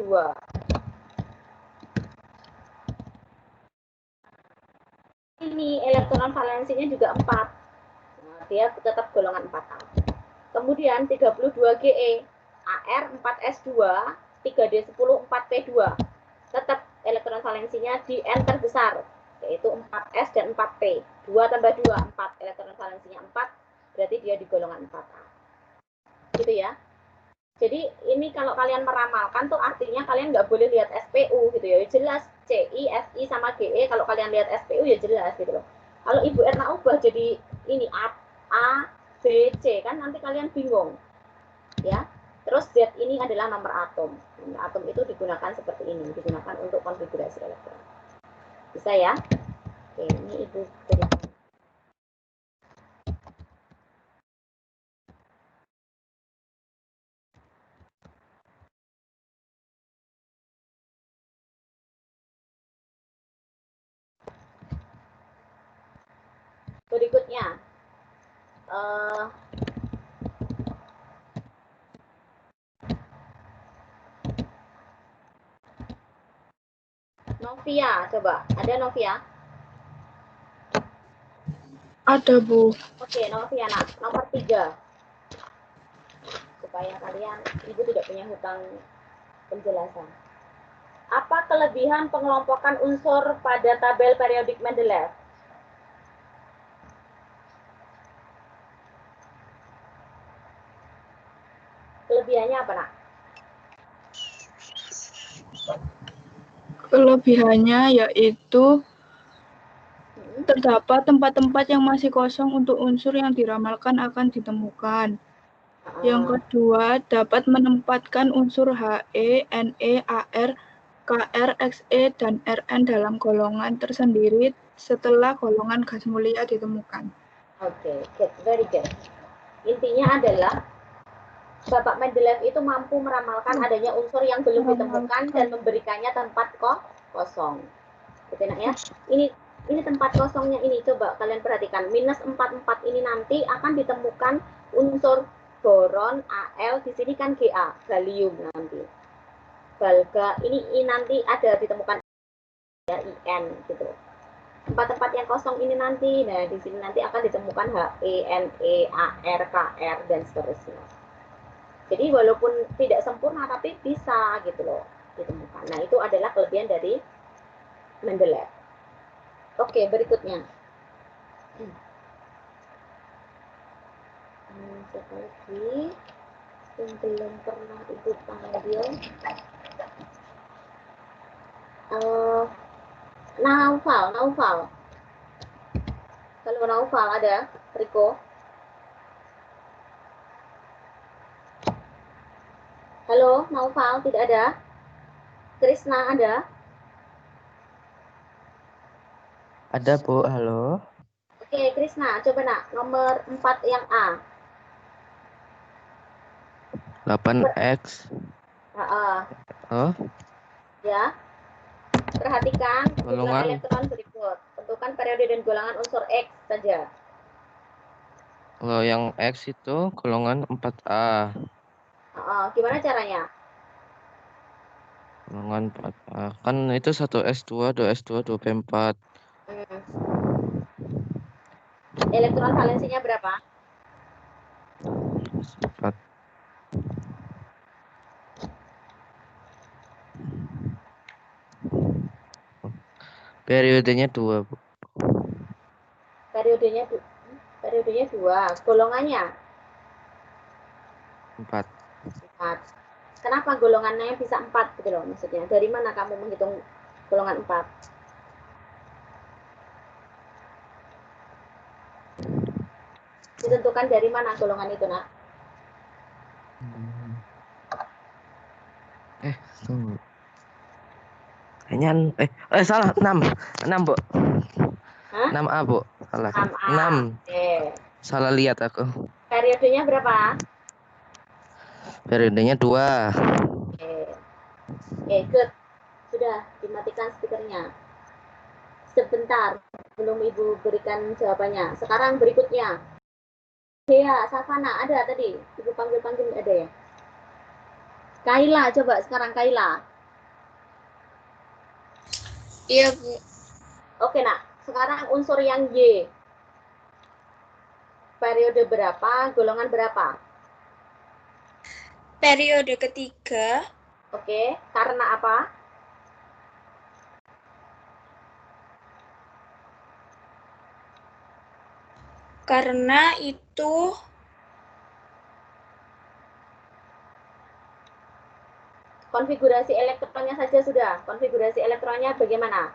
Speaker 1: Ini elektron valensinya juga 4. Nah, dia tetap golongan 4A. Kemudian 32Ge, Ar 4S2, 3D10, 4P2. Tetap elektron valensinya di N terbesar, yaitu 4S dan 4P. 2 tambah 2, 4. Elektron valensinya 4, berarti dia di golongan 4A. Gitu ya. Jadi ini kalau kalian meramalkan tuh artinya kalian nggak boleh lihat SPU gitu ya. Jelas CI, SI sama GE kalau kalian lihat SPU ya jelas gitu loh. Kalau Ibu Erna ubah jadi ini A, B, C kan nanti kalian bingung. Ya. Terus Z ini adalah nomor atom. Nomor atom itu digunakan seperti ini, digunakan untuk konfigurasi elektron. Bisa ya? Oke, ini Ibu berikan. Berikutnya, Novia, coba. Ada Novia?
Speaker 7: Ada, Bu.
Speaker 1: Oke, Novia, nah, nomor 3. Supaya kalian, Ibu tidak punya hutang penjelasan. Apa kelebihan pengelompokan unsur pada tabel periodik Mendeleev? Kelebihannya apa, Nak?
Speaker 7: Kelebihannya yaitu terdapat tempat-tempat yang masih kosong untuk unsur yang diramalkan akan ditemukan. Yang kedua, dapat menempatkan unsur He, Ne, Ar, Kr, Xe, dan Rn dalam golongan tersendiri setelah golongan gas mulia ditemukan.
Speaker 1: Oke, good, very good. Intinya adalah Bapak Mendeleev itu mampu meramalkan adanya unsur yang belum ditemukan dan memberikannya tempat kosong. Gitu nak ya. Ini tempat kosongnya ini, coba kalian perhatikan. Minus 44 ini nanti akan ditemukan unsur boron, Al, di sini kan Ga, gallium nanti. Balga, ini nanti ada ditemukan ya, In gitu. Tempat-tempat yang kosong ini nanti, nah di sini nanti akan ditemukan He, Ne, Ar, Kr, dan seterusnya. Jadi walaupun tidak sempurna tapi bisa gitu loh ditemukan. Nah itu adalah kelebihan dari Mendeleev. Oke, berikutnya. Siapa lagi yang belum pernah ikut panggil? Naufal. Kalau Naufal ada, Riko? Halo, Naufal, tidak ada? Krisna ada?
Speaker 3: Ada, Bu. Halo.
Speaker 1: Oke, Krisna, coba nak, nomor 4 yang A.
Speaker 3: 8X. Oh,
Speaker 1: Ya, perhatikan jumlah
Speaker 3: golongan.
Speaker 1: elektron berikut. Tentukan periode dan golongan unsur X saja.
Speaker 3: Kalau yang X itu golongan 4A.
Speaker 1: Gimana caranya?
Speaker 3: Golongan 4A. Kan itu 1S2, 2S2, 2P4.
Speaker 1: Elektron valensinya berapa?
Speaker 3: 4. Periodenya 2, Bu.
Speaker 1: Periodenya 2. Golongannya
Speaker 3: 4.
Speaker 1: 4. Kenapa golongannya bisa 4 gitu loh maksudnya? Dari mana kamu menghitung golongan 4? Ditentukan dari mana golongan itu, Nak?
Speaker 3: Tunggu. Kayaknya salah 6. 6, Bu.
Speaker 1: Hah?
Speaker 3: 6A, Bu. Salah.
Speaker 1: 6A.
Speaker 3: 6.
Speaker 1: Oke.
Speaker 3: Salah lihat aku.
Speaker 1: Periodenya berapa?
Speaker 3: Periodenya 2.
Speaker 1: Oke, good. Sudah dimatikan speakernya. Sebentar, belum Ibu berikan jawabannya. Sekarang berikutnya. Dea, Savana, ada tadi? Ibu panggil-panggil ada ya? Kaila, coba sekarang Kaila.
Speaker 7: Iya, Bu.
Speaker 1: Oke, nak. Sekarang unsur yang Y. Periode berapa, golongan berapa?
Speaker 7: Periode ketiga.
Speaker 1: Oke, karena apa?
Speaker 7: Karena itu
Speaker 1: Konfigurasi elektronnya saja sudah. Konfigurasi elektronnya bagaimana?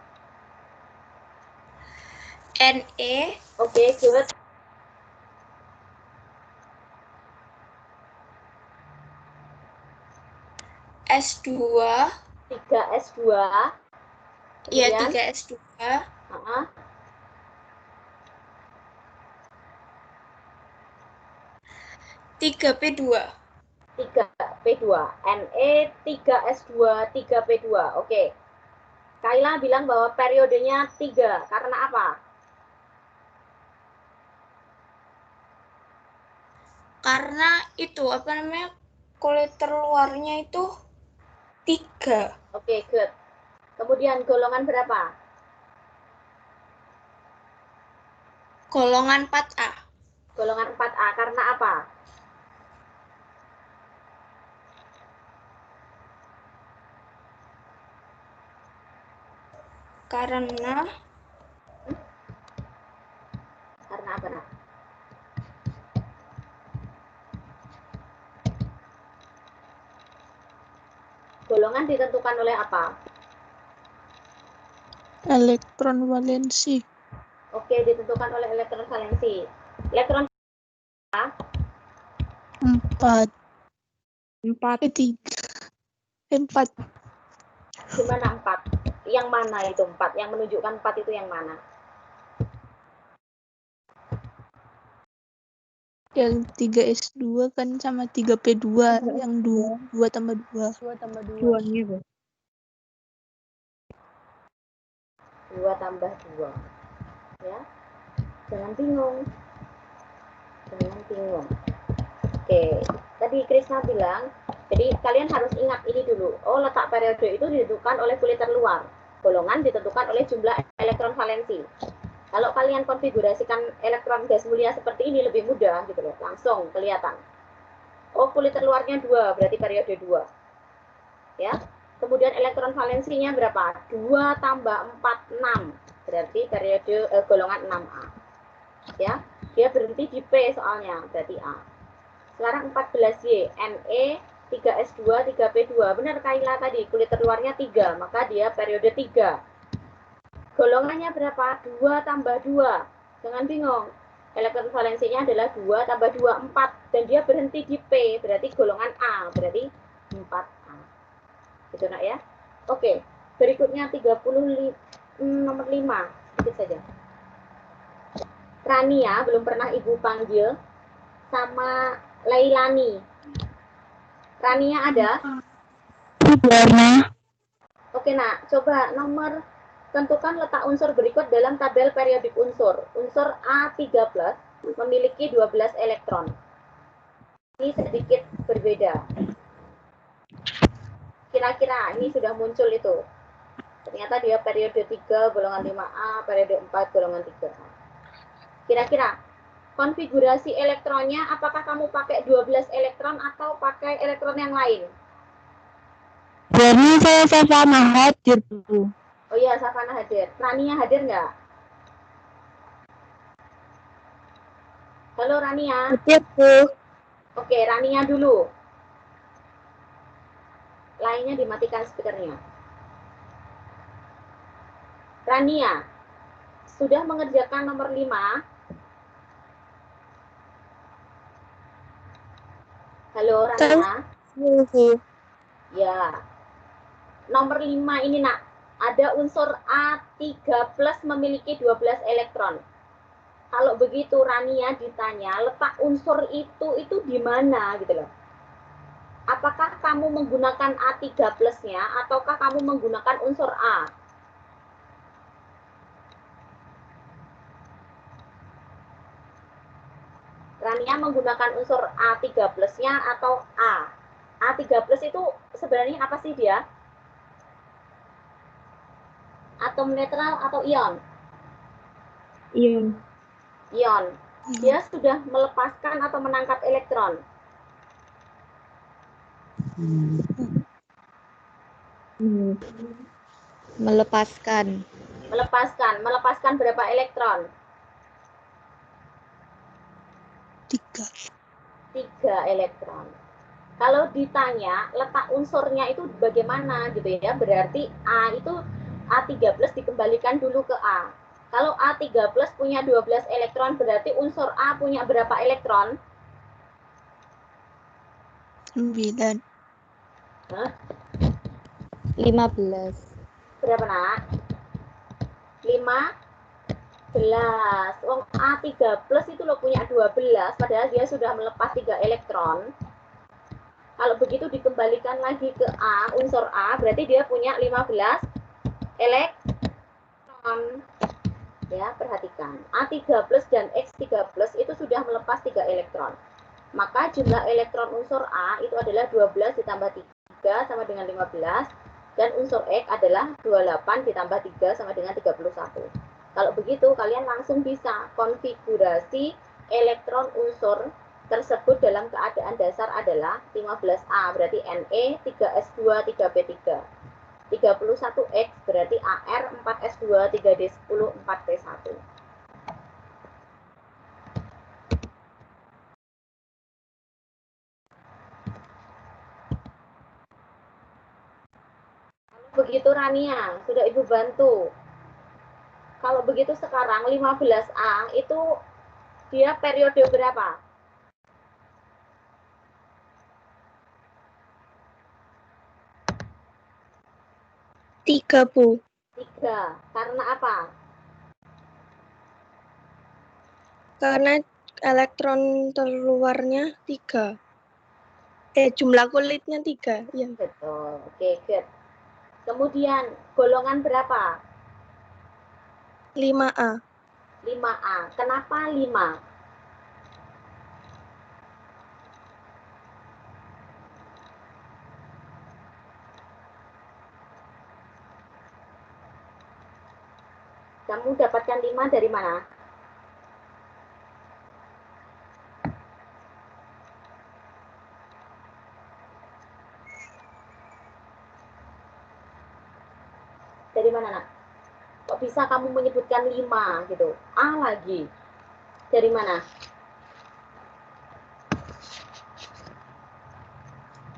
Speaker 7: Ne.
Speaker 1: Oke, good.
Speaker 7: S2.
Speaker 1: 3S2.
Speaker 7: Iya,
Speaker 1: Kemudian
Speaker 7: 3S2. 3P2.
Speaker 1: 3P2. Ne 3S2 3P2. Oke. Kaila bilang bahwa periodenya 3. Karena apa?
Speaker 7: Karena itu apa namanya? Kulit terluarnya itu 3.
Speaker 1: Oke, good. Kemudian golongan berapa?
Speaker 7: Golongan 4A.
Speaker 1: Golongan 4A. Karena apa?
Speaker 7: Karena
Speaker 1: apa, Nak? Golongan ditentukan oleh apa?
Speaker 8: Elektron valensi.
Speaker 1: Oke, ditentukan oleh elektron valensi. Elektron
Speaker 8: 4. 4.
Speaker 1: Gimana 4? Yang mana itu 4? Yang menunjukkan 4 itu yang mana?
Speaker 8: Yang 3S2 kan sama 3P2. Yang 2 tambah 2.
Speaker 6: 2-nya, Bu.
Speaker 1: 2 tambah 2. Ya. Jangan bingung. Oke. Tadi Krisna bilang, jadi kalian harus ingat ini dulu. Oh, letak periode itu ditentukan oleh kulit terluar. Golongan ditentukan oleh jumlah elektron valensi. Kalau kalian konfigurasikan elektron gas mulia seperti ini lebih mudah gitu loh, langsung kelihatan. Oh, kulit terluarnya 2, berarti periode 2. Ya. Kemudian elektron valensinya berapa? 2 tambah 4, 6. Berarti periode golongan 6A. Ya. Dia berhenti di P soalnya, berarti A. Sekarang 14Y, Ne 3S2 3P2. Benar Kaila tadi, kulit terluarnya 3, maka dia periode 3. Golongannya berapa? 2 tambah 2. Jangan bingung. Elektron valensinya adalah 2 tambah 2, 4. Dan dia berhenti di P, berarti golongan A. Berarti 4A. Gitu nak ya. Oke, berikutnya nomor 5, sedikit saja. Rania belum pernah Ibu panggil, sama Leilani. Rania ada? Oke nak, coba tentukan letak unsur berikut dalam tabel periodik unsur. Unsur A3+ memiliki 12 elektron. Ini sedikit berbeda. Kira-kira ini sudah muncul itu. Ternyata dia periode 3 golongan 5A, periode 4 golongan 3A. Kira-kira konfigurasi elektronnya apakah kamu pakai 12 elektron atau pakai elektron yang lain?
Speaker 8: Jadi saya Savana hadir, Bu.
Speaker 1: Oh iya, Savana hadir. Rania hadir nggak? Halo Rania.
Speaker 8: Hadir, Bu.
Speaker 1: Oke, Rania dulu. Lainnya dimatikan speakernya. Rania, sudah mengerjakan nomor 5? Halo Rania. Ya. Nomor 5 ini nak, ada unsur A3+ memiliki 12 elektron. Kalau begitu Rania ditanya, letak unsur itu di mana gitu loh. Apakah kamu menggunakan A3+-nya ataukah kamu menggunakan unsur A? Rania menggunakan unsur A3+-nya atau A? A3+ itu sebenarnya apa sih dia? Atom netral atau ion?
Speaker 6: Ion.
Speaker 1: Ion. Dia sudah melepaskan atau menangkap elektron?
Speaker 8: Melepaskan.
Speaker 1: Melepaskan berapa elektron? 3 elektron. Kalau ditanya letak unsurnya itu bagaimana gitu ya, berarti A3+ dikembalikan dulu ke A. Kalau A3+ punya 12 elektron, berarti unsur A punya berapa elektron?
Speaker 8: 9.
Speaker 1: Hah?
Speaker 8: 15.
Speaker 1: Berapa nak? 15. Wong A3+ itu lo punya 12, padahal dia sudah melepas 3 elektron. Kalau begitu dikembalikan lagi ke A, unsur A, berarti dia punya 15 elektron. Ya, perhatikan. A3+ dan X3+ itu sudah melepas 3 elektron. Maka jumlah elektron unsur A itu adalah 12 ditambah 3 sama dengan 15. Dan unsur X adalah 28 ditambah 3 sama dengan 31. Kalau begitu, kalian langsung bisa konfigurasi elektron unsur tersebut dalam keadaan dasar adalah 15A, berarti Ne, 3S2, 3P3. 31X berarti AR, 4S2, 3D10, 4P1. Begitu Rania, sudah Ibu bantu. Kalau begitu sekarang 15A itu dia periode berapa?
Speaker 8: 3, Bu.
Speaker 1: 3. Karena apa?
Speaker 8: Karena elektron terluarnya 3. Jumlah kulitnya 3. Ya.
Speaker 1: Betul. Oke, good. Kemudian golongan berapa?
Speaker 8: 5A.
Speaker 1: 5A. Kenapa 5? Kamu dapatkan 5 dari mana? Dari mana, nak? Kok bisa kamu menyebutkan 5 gitu? A lagi. Dari mana?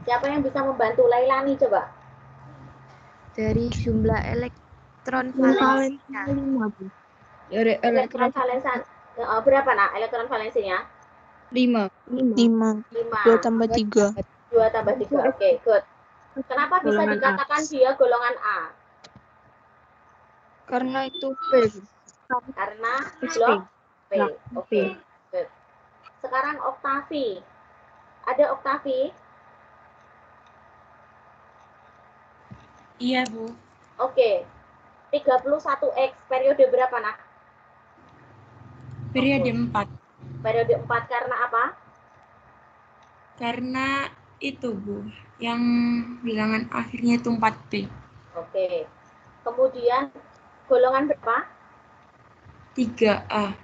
Speaker 1: Siapa yang bisa membantu Lailani coba?
Speaker 9: Dari jumlah elektron valensinya. Dari
Speaker 1: Elektron valensan. Berapa, nak? Elektron valensinya?
Speaker 9: 5.
Speaker 8: 5.
Speaker 1: 5.
Speaker 8: 2 tambah 3.
Speaker 1: 2 tambah 3. Oke, good. Kenapa bisa
Speaker 7: Golongan A.
Speaker 1: dikatakan dia golongan A?
Speaker 9: Karena itu P.
Speaker 1: Karena
Speaker 7: SP.
Speaker 1: blok P.
Speaker 7: Blok
Speaker 1: Oke,
Speaker 7: P.
Speaker 1: good. Sekarang oktavi. Ada oktavi?
Speaker 10: Iya, Bu.
Speaker 1: Oke. 31X periode berapa, Nak?
Speaker 10: Periode 4.
Speaker 1: Periode 4 karena apa?
Speaker 10: Karena itu, Bu, yang bilangan akhirnya itu 4P.
Speaker 1: Oke. Kemudian golongan berapa?
Speaker 10: 3A.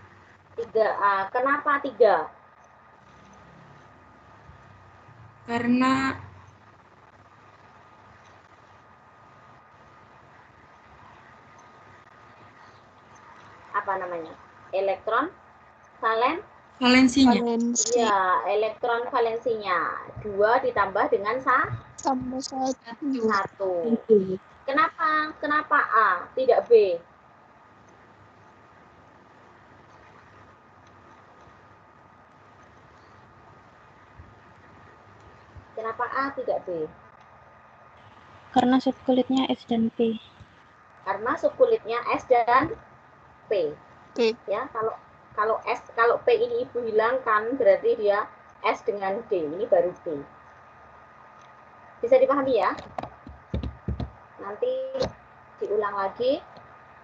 Speaker 1: 3A. Kenapa 3?
Speaker 10: Karena
Speaker 1: apa namanya? Elektron
Speaker 10: valensinya.
Speaker 8: Valensi
Speaker 1: ya, elektron valensinya 2 ditambah dengan
Speaker 8: tambah 1.
Speaker 1: 1. Kenapa A tidak B? Kenapa A tidak B?
Speaker 6: Karena subkulitnya S dan P.
Speaker 1: Karena subkulitnya S dan P.
Speaker 8: P.
Speaker 1: Ya, kalau P ini Ibu hilangkan berarti dia S dengan D. Ini baru B. Bisa dipahami ya? Nanti diulang lagi.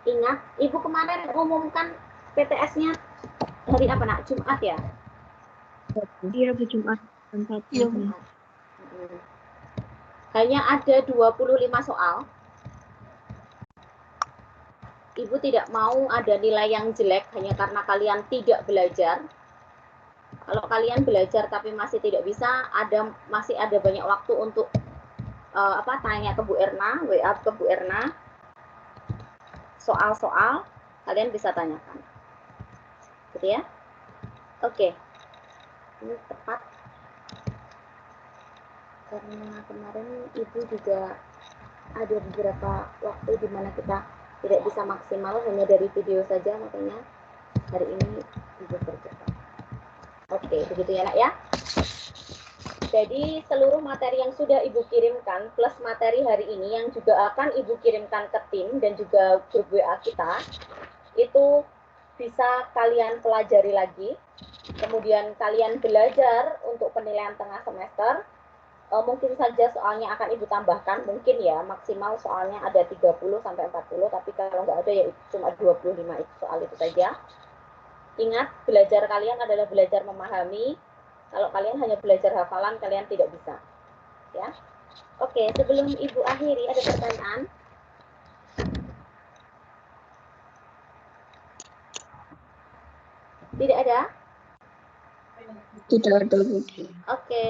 Speaker 1: Ingat, Ibu kemarin umumkan PTS-nya hari apa, Nak? Jumat ya?
Speaker 6: Iya, Bu, Jumat.
Speaker 8: Iya, Bu.
Speaker 1: Hanya ada 25 soal. Ibu tidak mau ada nilai yang jelek hanya karena kalian tidak belajar. Kalau kalian belajar tapi masih tidak bisa, masih ada banyak waktu untuk tanya ke Bu Erna, WA ke Bu Erna. Soal-soal kalian bisa tanyakan. Gitu ya? Oke. Ini tepat. Karena kemarin Ibu juga ada beberapa waktu di mana kita tidak bisa maksimal hanya dari video saja, makanya hari ini Ibu kerjakan. Oke, begitu ya, Nak ya. Jadi seluruh materi yang sudah Ibu kirimkan plus materi hari ini yang juga akan Ibu kirimkan ke tim dan juga grup WA kita, itu bisa kalian pelajari lagi. Kemudian kalian belajar untuk penilaian tengah semester. Mungkin saja soalnya akan Ibu tambahkan, mungkin ya, maksimal soalnya ada 30 sampai 40, tapi kalau nggak ada ya cuma 25 itu soal itu saja. Ingat, belajar kalian adalah belajar memahami. Kalau kalian hanya belajar hafalan, kalian tidak bisa. Ya. Oke, sebelum Ibu akhiri, ada pertanyaan? Tidak ada?
Speaker 8: Tidak ada, Bu.
Speaker 1: Oke.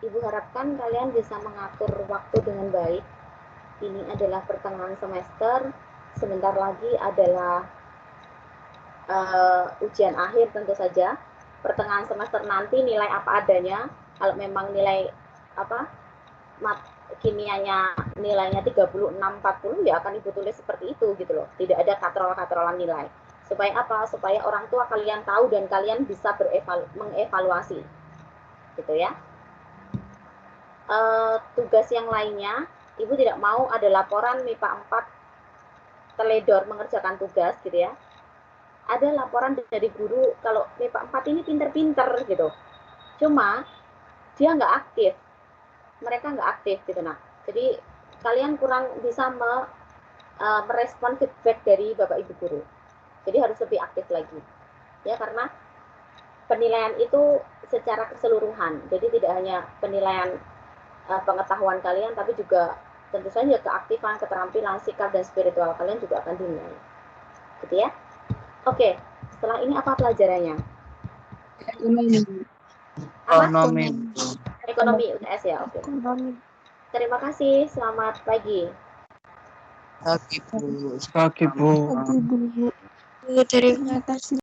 Speaker 1: Ibu harapkan kalian bisa mengatur waktu dengan baik. Ini adalah pertengahan semester. Sebentar lagi adalah ujian akhir tentu saja. Pertengahan semester nanti nilai apa adanya. Kalau memang nilai kimianya nilainya 36, 40 ya akan Ibu tulis seperti itu gitu loh. Tidak ada katrol-katrolan nilai. Supaya apa? Supaya orang tua kalian tahu dan kalian bisa mengevaluasi. Gitu ya. Tugas yang lainnya, Ibu tidak mau ada laporan MIPA 4 teledor mengerjakan tugas gitu ya. Ada laporan dari guru kalau MIPA 4 ini pinter-pinter gitu. Cuma dia nggak aktif. Mereka nggak aktif gitu nah. Jadi kalian kurang bisa merespon feedback dari Bapak Ibu guru. Jadi harus lebih aktif lagi. Ya karena penilaian itu secara keseluruhan. Jadi tidak hanya penilaian pengetahuan kalian, tapi juga tentu saja keaktifan, keterampilan, sikap, dan spiritual kalian juga akan dinilai. Gitu ya. Oke, setelah ini apa pelajarannya? Ekonomi UTS ya. Oke. Terima kasih, selamat pagi.
Speaker 3: Pagi, Bu.
Speaker 2: Pagi, Bu.
Speaker 8: Terima kasih.